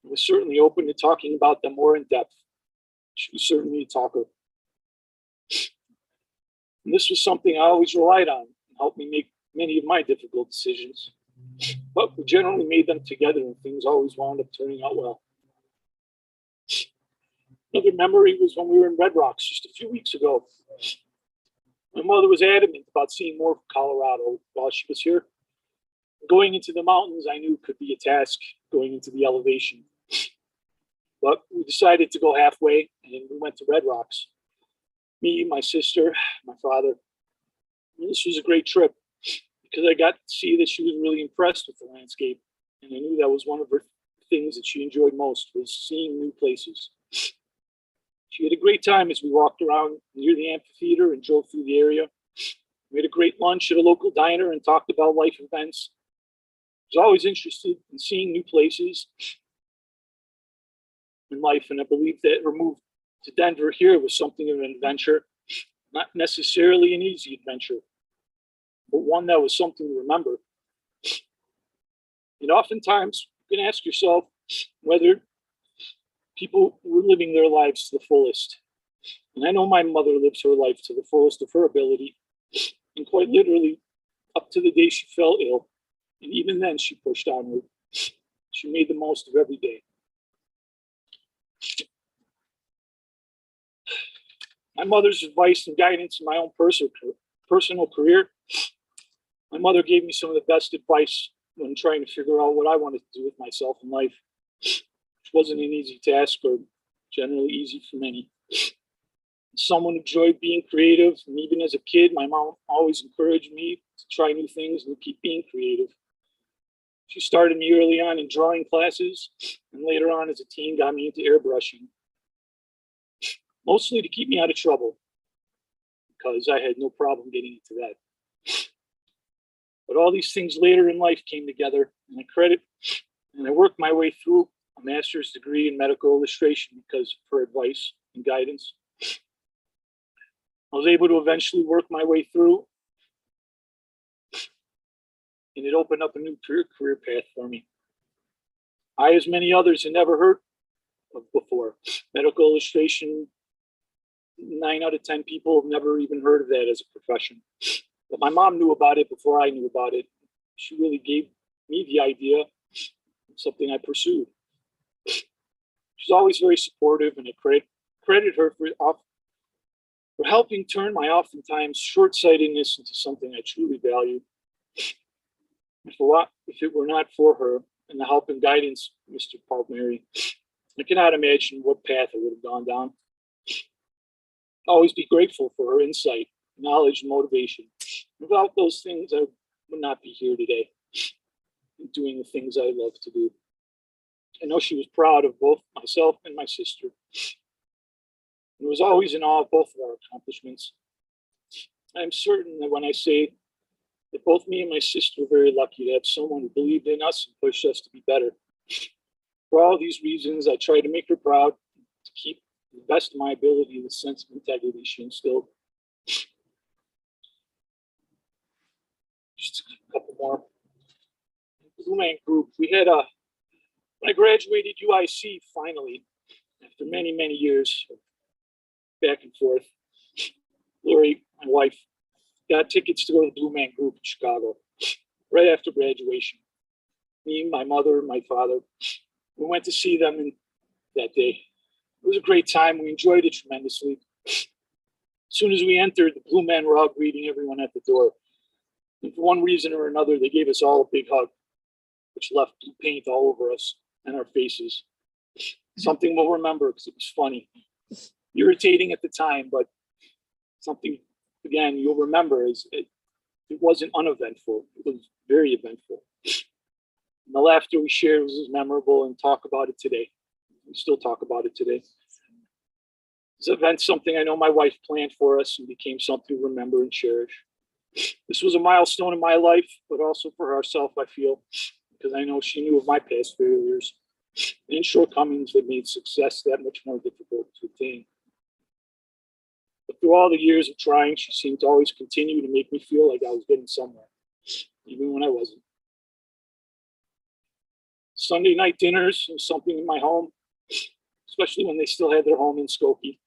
S9: and was certainly open to talking about them more in depth. She was certainly a talker. And this was something I always relied on and helped me make many of my difficult decisions. But we generally made them together and things always wound up turning out well. Another memory was when we were in Red Rocks just a few weeks ago. My mother was adamant about seeing more of Colorado while she was here. Going into the mountains, I knew could be a task, going into the elevation. But we decided to go halfway, and we went to Red Rocks. Me, my sister, my father. And this was a great trip because I got to see that she was really impressed with the landscape, and I knew that was one of her things that she enjoyed most was seeing new places. She had a great time as we walked around near the amphitheater and drove through the area. We had a great lunch at a local diner and talked about life events was always interested in seeing new places in life, and I believe that her move to Denver here was something of an adventure, not necessarily an easy adventure, but one that was something to remember. And oftentimes, you can ask yourself whether people were living their lives to the fullest. And I know my mother lives her life to the fullest of her ability, and quite literally up to the day she fell ill. And even then, she pushed onward. She made the most of every day. My mother's advice and guidance in my own personal career. My mother gave me some of the best advice when trying to figure out what I wanted to do with myself in life, which wasn't an easy task or generally easy for many. Someone who enjoyed being creative, and even as a kid, my mom always encouraged me to try new things and to keep being creative. She started me early on in drawing classes, and later on as a teen got me into airbrushing, mostly to keep me out of trouble, because I had no problem getting into that. But all these things later in life came together, and I worked my way through a master's degree in medical illustration because of her advice and guidance. I was able to eventually work my way through, and it opened up a new career path for me. I, as many others, had never heard of before. Medical illustration, 9 out of 10 people have never even heard of that as a profession. But my mom knew about it before I knew about it. She really gave me the idea, something I pursued. She's always very supportive, and I credit her for helping turn my oftentimes short-sightedness into something I truly value. If it were not for her and the help and guidance of Mr. Palmieri, I cannot imagine what path I would have gone down. I'll always be grateful for her insight, knowledge, and motivation. Without those things, I would not be here today, doing the things I love to do. I know she was proud of both myself and my sister, and was always in awe of both of our accomplishments. I am certain that when I say that both me and my sister were very lucky to have someone who believed in us and pushed us to be better. For all these reasons, I try to make her proud, to keep to the best of my ability the sense of integrity she instilled. Just a couple more. Blue Man Group. We had when I graduated UIC finally, after many, many years of back and forth, Lori, my wife, got tickets to go to the Blue Man Group in Chicago right after graduation. Me, my mother, my father, we went to see them that day. It was a great time. We enjoyed it tremendously. As soon as we entered, the Blue Men were out greeting everyone at the door. And for one reason or another, they gave us all a big hug, which left blue paint all over us and our faces. Something we'll remember because it was funny. Irritating at the time, but something, again, you'll remember is it wasn't uneventful. It was very eventful. And the laughter we shared was as memorable, and talk about it today. We still talk about it today. This event's something I know my wife planned for us and became something to remember and cherish. This was a milestone in my life, but also for herself, I feel, because I know she knew of my past failures and shortcomings that made success that much more difficult to attain. But through all the years of trying, she seemed to always continue to make me feel like I was getting somewhere, even when I wasn't. Sunday night dinners was something in my home, especially when they still had their home in Skokie.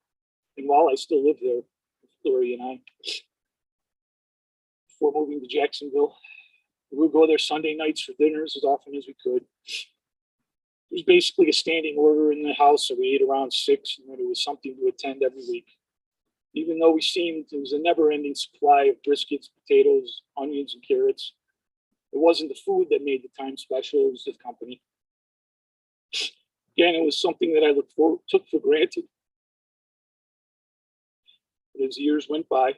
S9: And while I still lived there, Lori and I, before moving to Jacksonville, we would go there Sunday nights for dinners as often as we could. It was basically a standing order in the house, so we ate around 6, and it was something to attend every week. Even though it was a never-ending supply of briskets, potatoes, onions, and carrots, it wasn't the food that made the time special, it was the company. Again, it was something that I took for granted. But as years went by,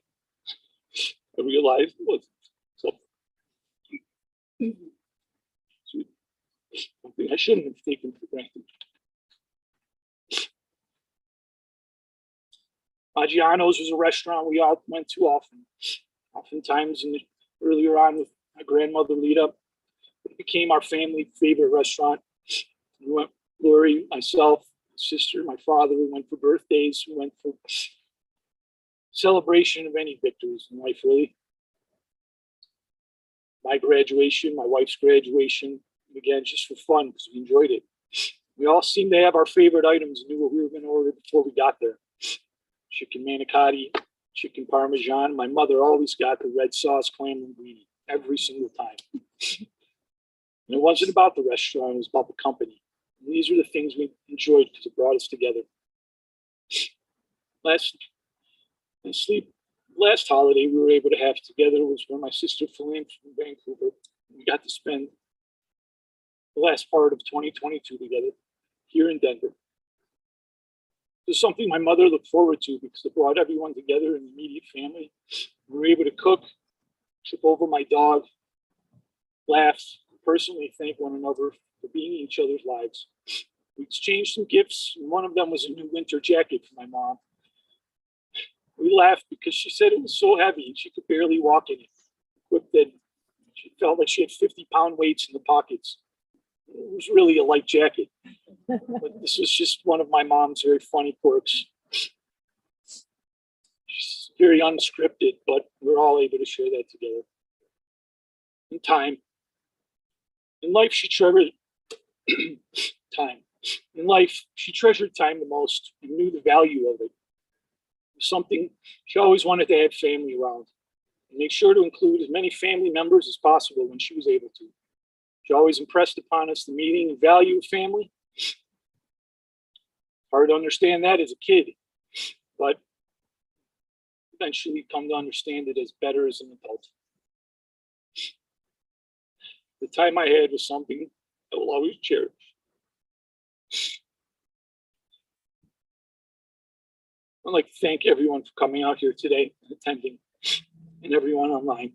S9: I realized it was something I shouldn't have taken for granted. Maggiano's was a restaurant we all went to often. Oftentimes, earlier on with my grandmother Lina, would
S8: became our family favorite restaurant. We went, Lori, myself, sister, my father, we went for birthdays, we went for celebration of any victories in life, really. My graduation, my wife's graduation, again, just for fun, because we enjoyed it. We all seemed to have our favorite items and knew what we were going to order before we got there. Chicken manicotti, chicken parmesan. My mother always got the red sauce clam linguine every single time. And it wasn't about the restaurant, it was about the company. And these were the things we enjoyed because it brought us together. Last holiday we were able to have together was when my sister flew in from Vancouver. We got to spend the last part of 2022 together here in Denver. This is something my mother looked forward to because it brought everyone together in the immediate family. We were able to cook, trip over my dog, laugh, personally thank one another for being in each other's lives. We exchanged some gifts, and one of them was a new winter jacket for my mom. We laughed because she said it was so heavy and she could barely walk in it. Equipped that she felt like she had 50-pound weights in the pockets. It was really a light jacket. But this was just one of my mom's very funny quirks. She's very unscripted, but we're all able to share that together. In time. In life, she treasured time. In life, she treasured time the most and knew the value of it. It was something she always wanted to have family around and make sure to include as many family members as possible when she was able to. She always impressed upon us the meaning and value of family. Hard to understand that as a kid, but eventually come to understand it as better as an adult. The time I had was something I will always cherish. I'd like to thank everyone for coming out here today and attending, and everyone online.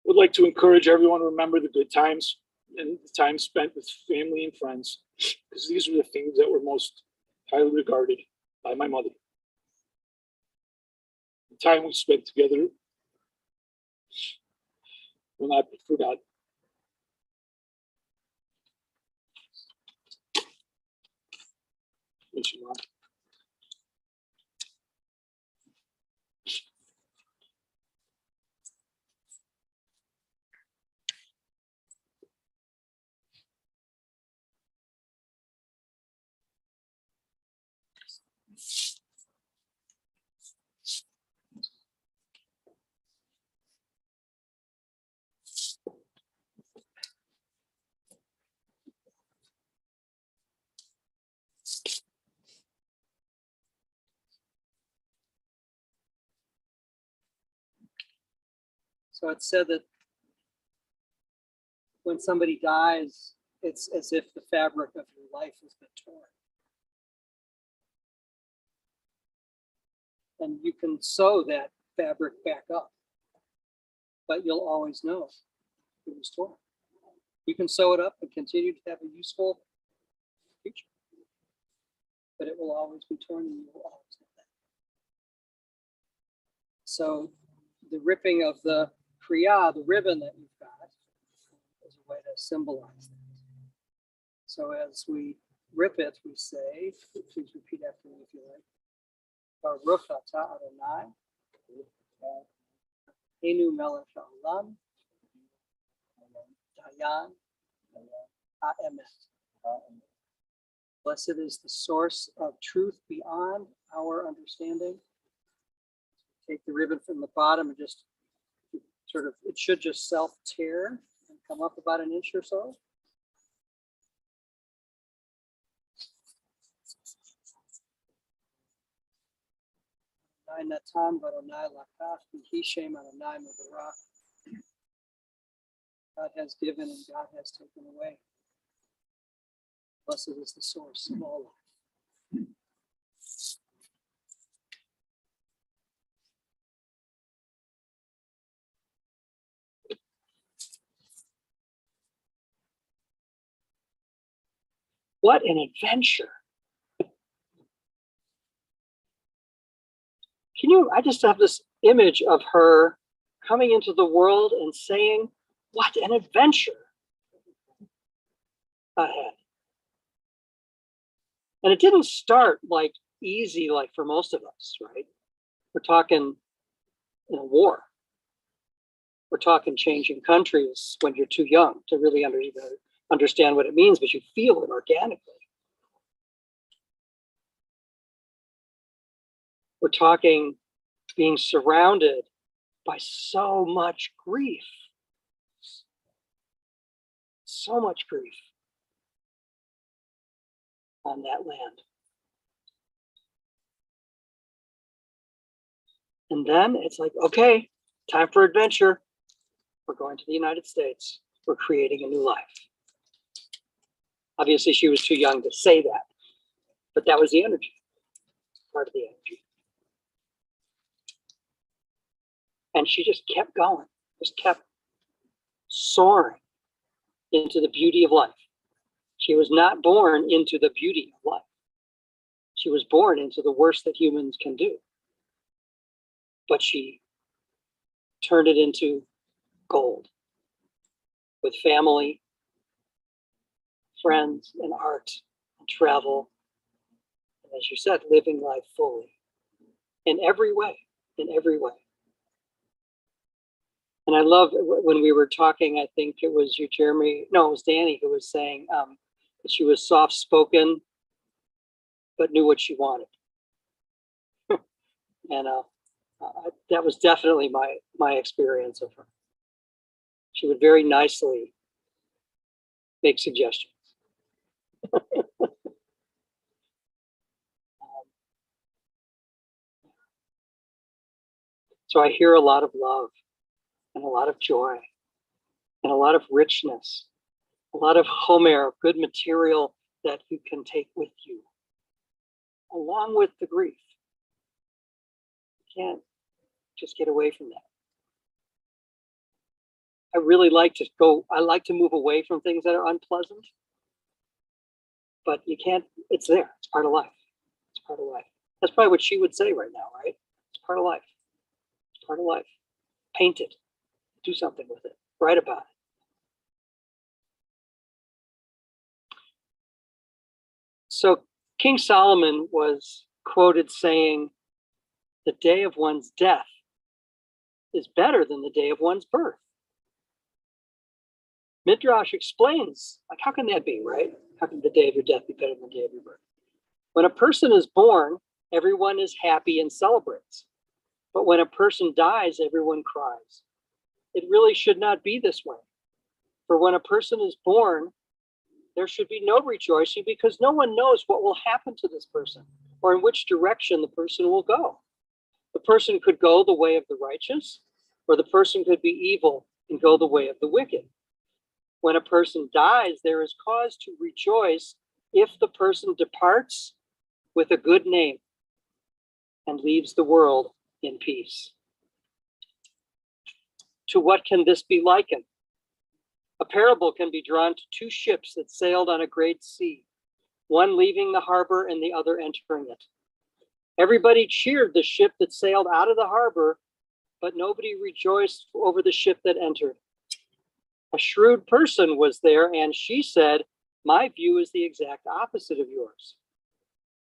S8: Would like to encourage everyone to remember the good times and the time spent with family and friends, because these are the things that were most highly regarded by my mother. The time we spent together will not be forgotten. Thank you, Mom.
S6: So it's said that when somebody dies, it's as if the fabric of your life has been torn. And you can sew that fabric back up, but you'll always know it was torn. You can sew it up and continue to have a useful future, but it will always be torn and you will always know that. So the ripping of the kriya, the ribbon that you've got, is a way to symbolize that. So as we rip it, we say, please repeat after me if you like. Baruch atah Adonai, Enu melech haolam, Dayan ha'emet. Blessed is the source of truth beyond our understanding. Take the ribbon from the bottom and just sort of, it should just self-tear and come up about an inch or so. God has given and God has taken away. Blessed is the source of all life. What an adventure. I just have this image of her coming into the world and saying what an adventure ahead. And it didn't start like easy, like for most of us, right? We're talking war. We're talking changing countries when you're too young to really understand what it means, but you feel it organically. We're talking being surrounded by so much grief. So much grief on that land. And then it's like, okay, time for adventure. We're going to the United States. We're creating a new life. Obviously, she was too young to say that, but that was the energy, part of the energy. And she just kept going, just kept soaring into the beauty of life. She was not born into the beauty of life. She was born into the worst that humans can do. But she turned it into gold with family, friends, and art, and travel. And as you said, living life fully in every way, in every way. And I love when we were talking, I think it was you, Jeremy, no, it was Danny who was saying that she was soft-spoken, but knew what she wanted. And that was definitely my experience of her. She would very nicely make suggestions. So I hear a lot of love and a lot of joy and a lot of richness, a lot of homer, good material that you can take with you, along with the grief. You can't just get away from that. I really like to move away from things that are unpleasant, but you can't, it's there, it's part of life. It's part of life. That's probably what she would say right now, right? It's part of life. It's part of life. Paint it, do something with it, write about it. So King Solomon was quoted saying, the day of one's death is better than the day of one's birth. Midrash explains, like, how can that be, right? How can the day of your death be better than the day of your birth? When a person is born, everyone is happy and celebrates. But when a person dies, everyone cries. It really should not be this way. For when a person is born, there should be no rejoicing because no one knows what will happen to this person or in which direction the person will go. The person could go the way of the righteous, or the person could be evil and go the way of the wicked. When a person dies, there is cause to rejoice if the person departs with a good name and leaves the world in peace. To what can this be likened? A parable can be drawn to two ships that sailed on a great sea, one leaving the harbor and the other entering it. Everybody cheered the ship that sailed out of the harbor, but nobody rejoiced over the ship that entered. A shrewd person was there, and she said, my view is the exact opposite of yours.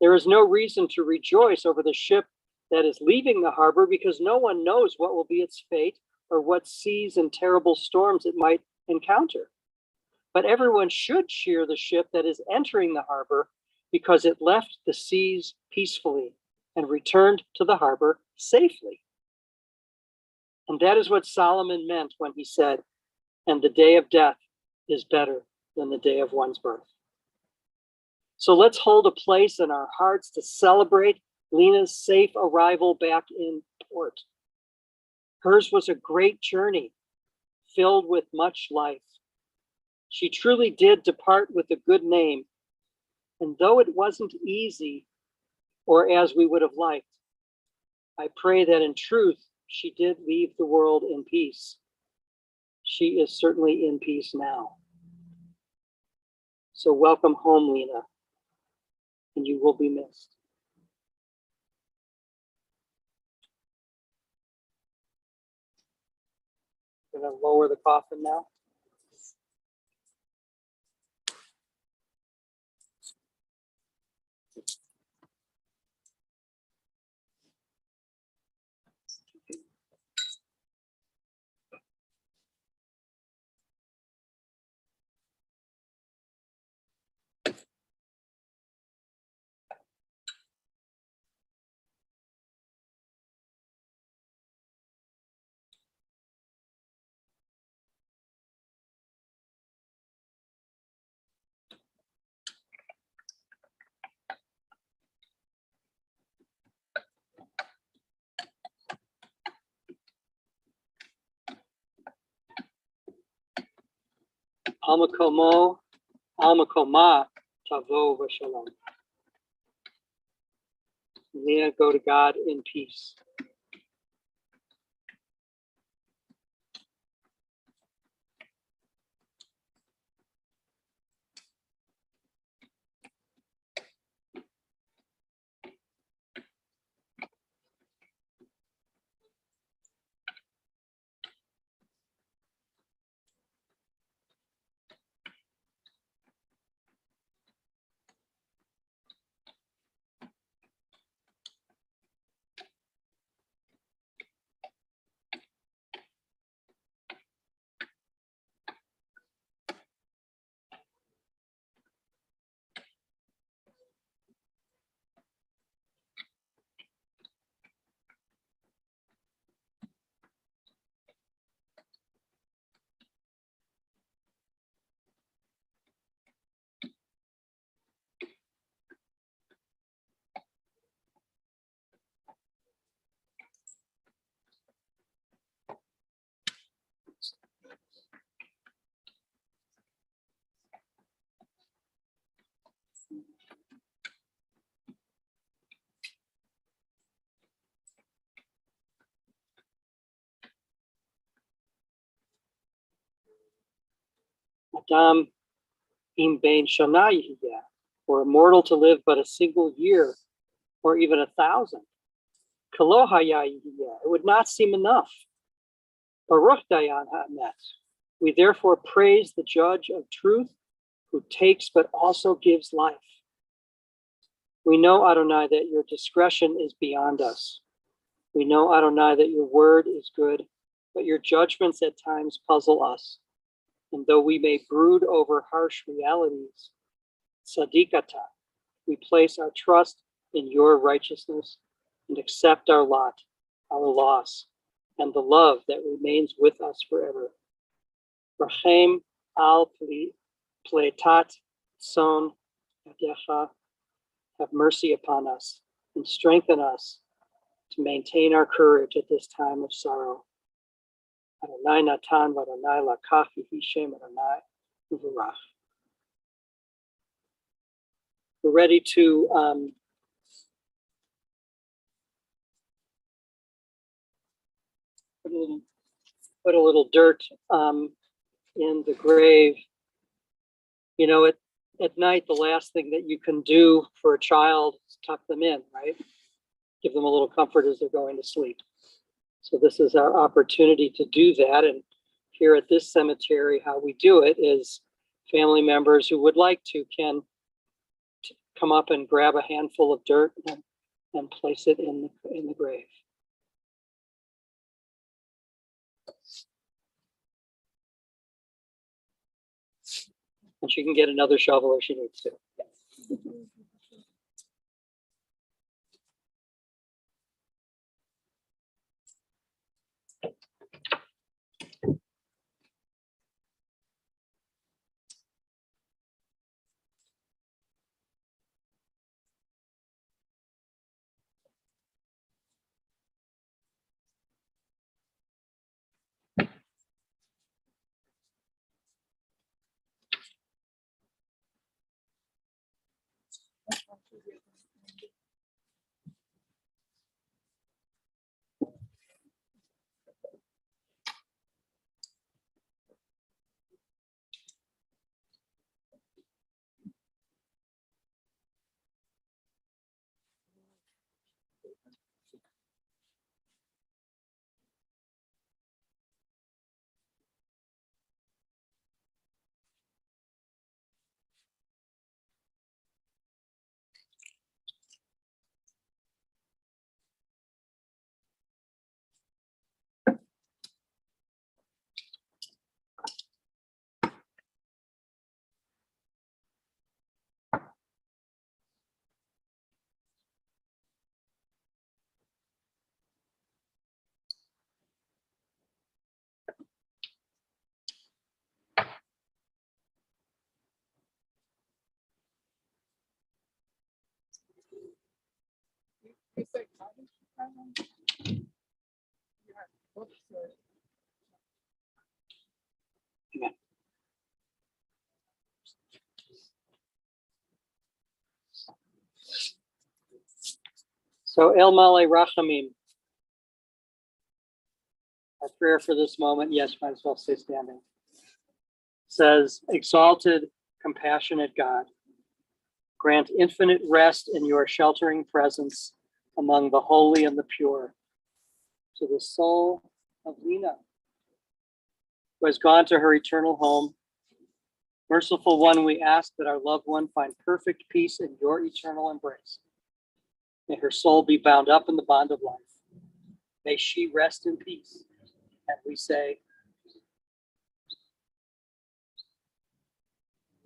S6: There is no reason to rejoice over the ship that is leaving the harbor because no one knows what will be its fate or what seas and terrible storms it might encounter. But everyone should cheer the ship that is entering the harbor because it left the seas peacefully and returned to the harbor safely. And that is what Solomon meant when he said, and the day of death is better than the day of one's birth. So let's hold a place in our hearts to celebrate Lina's safe arrival back in port. Hers was a great journey filled with much life. She truly did depart with a good name. And though it wasn't easy or as we would have liked, I pray that in truth, she did leave the world in peace. She is certainly in peace now. So welcome home, Lina, and you will be missed. I'm going to lower the coffin now. Almakomo, Almakoma, Tavo Vashalom. Lina, go to God in peace. Adam im bein shana yihiyah, for a mortal to live but a single year, or even 1,000. Kalo haya yihiyah, it would not seem enough. Baruch dayan ha'emet. We therefore praise the judge of truth, who takes but also gives life. We know, Adonai, that your discretion is beyond us. We know, Adonai, that your word is good, but your judgments at times puzzle us. And though we may brood over harsh realities, Sadikata, we place our trust in your righteousness and accept our lot, our loss, and the love that remains with us forever. Rachem al pletat son yadecha, have mercy upon us and strengthen us to maintain our courage at this time of sorrow. Adonai natan v'Adonai lakach yehi shem Adonai uvarach. We're ready to put a little dirt in the grave. You know, at night, the last thing that you can do for a child is tuck them in, right? Give them a little comfort as they're going to sleep. So this is our opportunity to do that. And here at this cemetery, how we do it is family members who would like to can come up and grab a handful of dirt and place it in the grave. And she can get another shovel if she needs to.
S1: You say cottage? Yeah, books or-
S6: So El Male Rachamim. Our prayer for this moment, yes, might as well stay standing. Says, exalted, compassionate God, grant infinite rest in your sheltering presence among the holy and the pure to the soul of Lina, who has gone to her eternal home. Merciful one, we ask that our loved one find perfect peace in your eternal embrace. May her soul be bound up in the bond of life. May she rest in peace. And we say,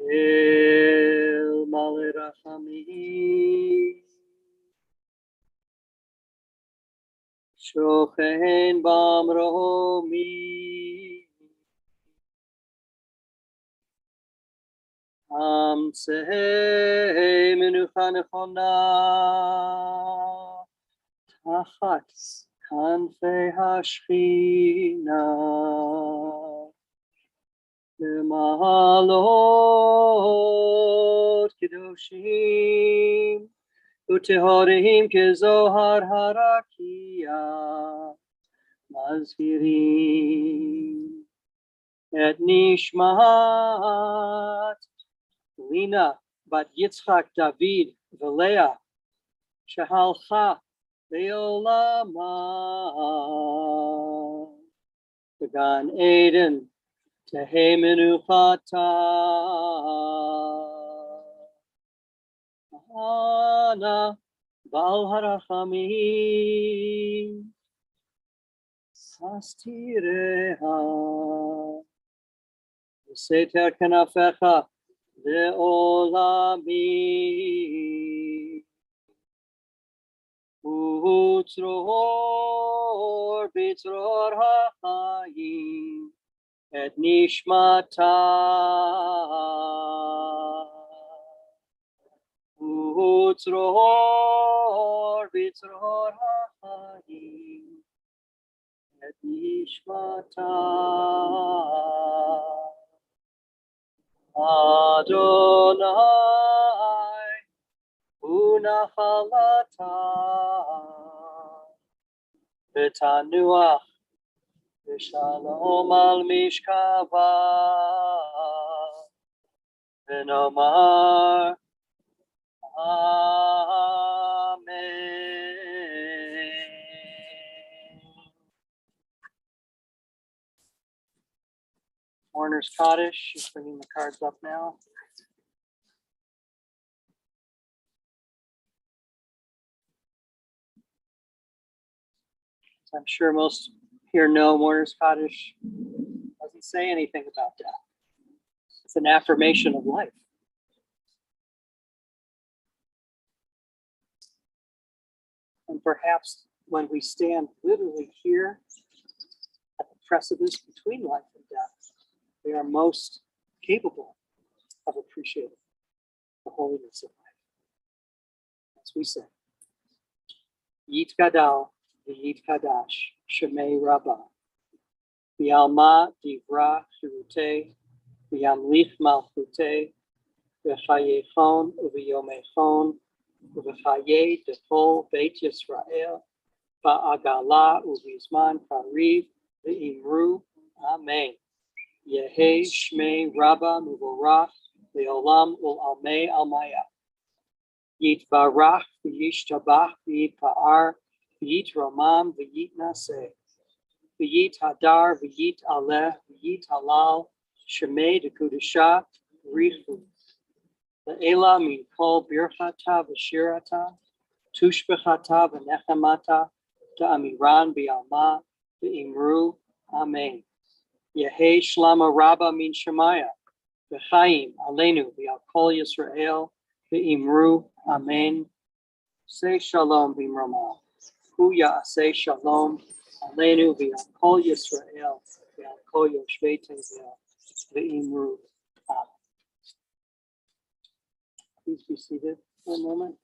S6: El Male Rachamim, Shochen Bamromi, Amsei Menucha Nechona, Tachat Kanfei Hashchina, Lemalot Kedoshim, Utehorim Kezohar Harakia, Mazhirim, Et Nishmat, Lina, Bat Yitzchak David, Velea, Shehalcha, Leolama, Began Eden, Tehe Menuchata, Ana, Baal Harachamim, Sastireha, Seter Kanafecha, Leolami, Utzror, Bitzror HaChayim, Et Nishmata, Utzror, Bitzror HaChayim, Et Nishmata, Adonai, Unachalata, Betanuach, Shalom al Mishkava, Venomar, Amen. Warner's Cottage, just bringing the cards up now. I'm sure most here know Warner's Cottage doesn't say anything about death. It's an affirmation of life. And perhaps when we stand literally here at the precipice between life and death, we are most capable of appreciating the holiness of life. As we say, Yit Gadal, Yit Kadash, Shemei Rabbah, V'alma Divra Chirute, V'yamlich Malchute, V'chayechon, Uv'yomechon, Uv'chaye Defol Beit Yisrael, V'agala Uv'izman Kariv, V'imru, Amen. Yehe Shmei Rabbah Muvorach, Leolam Ul-Almei Almaya. Yitvarach V'yishtabach V'yitpa'ar, V'yit Ramam V'yit Naseh. V'yit Hadar V'yit Aleh V'yit Halal Shemei Dekudesha Richu. Le'ela Min Kol Birchata V'shirata Tushbechata V'nechamata Ta'amiran B'alma V'imru. Amen. Yehe Shlama Rabba Min Shemaya V'chaim Aleinu V'al Kol Yisrael V'imru. Amen. Say Shalom B'imrama. Hu Ya'aseh Shalom Aleinu V'al Kol Yisrael V'al Kol Yoshvei Tevel V'imru. Amen. Please be seated for a moment.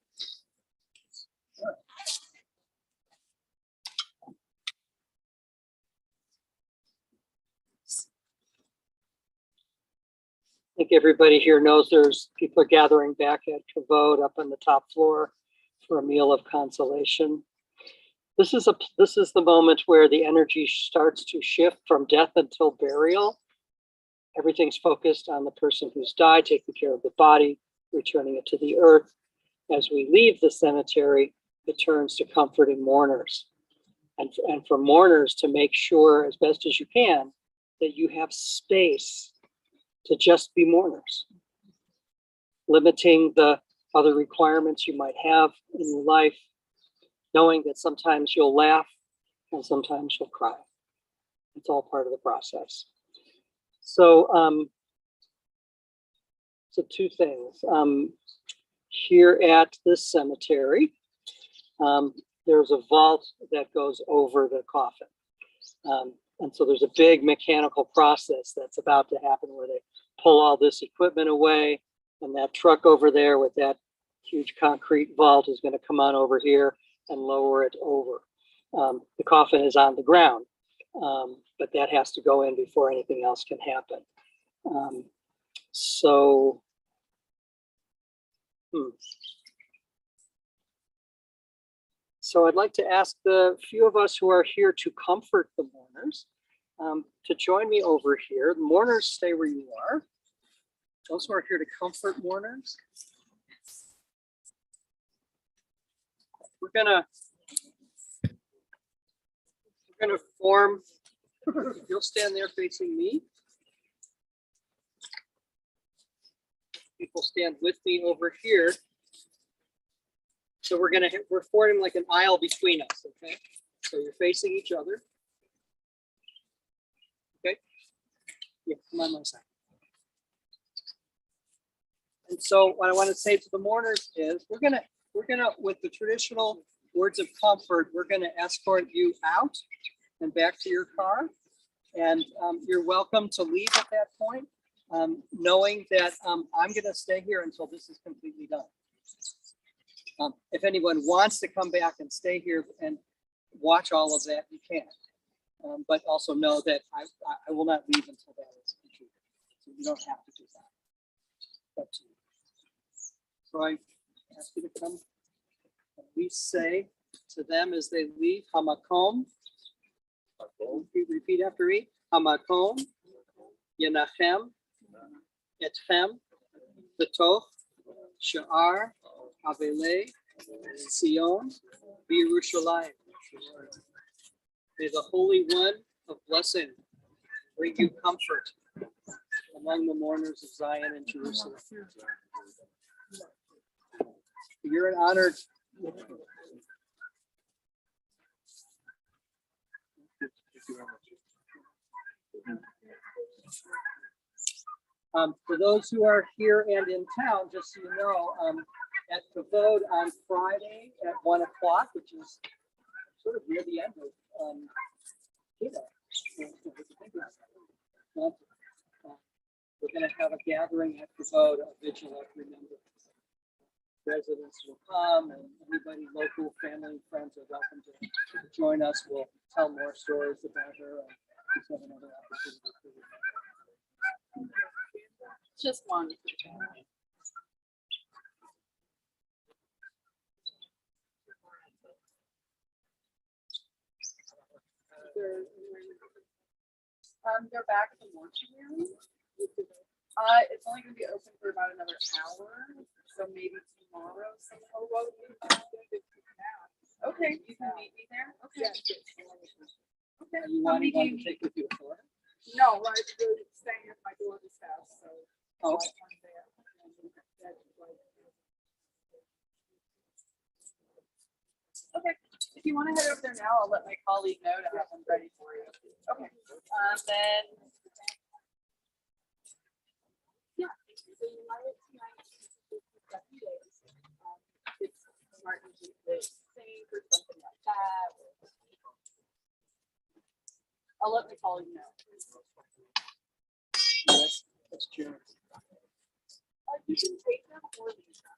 S6: I think everybody here knows there's people are gathering back at Kavod up on the top floor for a meal of consolation. This is the moment where the energy starts to shift from death until burial. Everything's focused on the person who's died, taking care of the body, returning it to the earth. As we leave the cemetery, it turns to comforting mourners. And for mourners to make sure as best as you can that you have space to just be mourners, limiting the other requirements you might have in your life, knowing that sometimes you'll laugh and sometimes you'll cry. It's all part of the process. So, two things. Here at this cemetery, there's a vault that goes over the coffin. And so there's a big mechanical process that's about to happen where they pull all this equipment away, and that truck over there with that huge concrete vault is going to come on over here and lower it over. The coffin is on the ground, but that has to go in before anything else can happen. So I'd like to ask the few of us who are here to comfort the mourners to join me over here. The mourners, stay where you are. Those who are here to comfort mourners. We're gonna form, you'll stand there facing me. People stand with me over here. So we're forming like an aisle between us, okay? So you're facing each other. Okay? Yeah, come on my side. And so what I want to say to the mourners is we're gonna, with the traditional words of comfort, we're gonna escort you out and back to your car. And you're welcome to leave at that point, knowing that I'm gonna stay here until this is completely done. If anyone wants to come back and stay here and watch all of that, you can. But also know that I will not leave until that is completed. So you don't have to do that. Up to you. So I ask you to come. We say to them as they leave, Hamakom. Repeat after me. Hamakom, Yenachem, Etchem, Betoch, Sha'ar, Avele, Sion, Yerushalayim. May the Holy One of blessing bring you comfort among the mourners of Zion and Jerusalem. You're an honored. For those who are here and in town, just so you know, at Kavod on Friday at 1 o'clock, which is sort of near the end of we're going to have a gathering at Kavod, a vigil of remembrance. Residents will come, and anybody, local, family, friends are welcome to join us. We'll tell more stories about her. And have another opportunity for you.
S7: Just one. They're back at the mortuary. It's only going to be open for about another hour, so maybe tomorrow. Okay, you can meet me there. Okay. Okay.
S6: You want to take with you a photo?
S1: No, I'm staying at my daughter's house, so.
S6: Oh.
S7: Okay, if you want to head over there now, I'll let my colleague know to have them ready for you. Okay, then. Yeah. It's Martin Luther King or something like that. I'll let my colleague know.
S6: Yes, that's true.
S7: You can take them or leave them.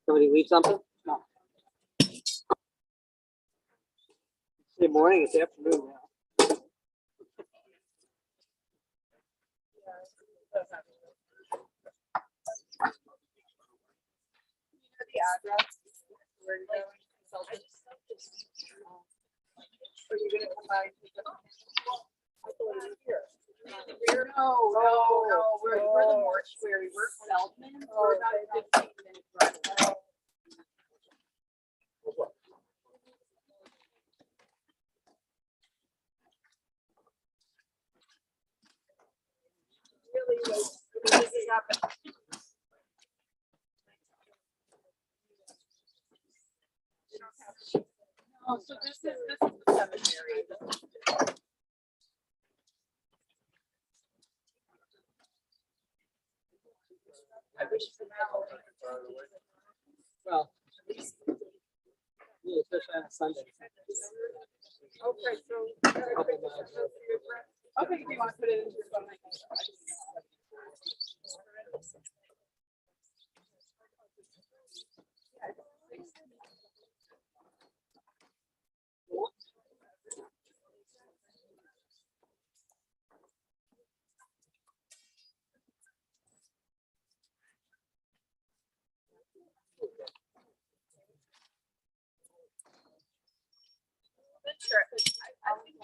S6: Somebody leave something? No. Good morning, it's afternoon now.
S7: address? Where are you going? Are you gonna come by? I thought it was here. No, we're the mortuary, we're Feldman, we're about a 15-minute drive. Really, this is happening. Oh, so this is the cemetery. I wish for now.
S6: Well, yeah, especially on a Sunday.
S7: Okay, so. Okay, do you want to put it in your phone? Sure. I think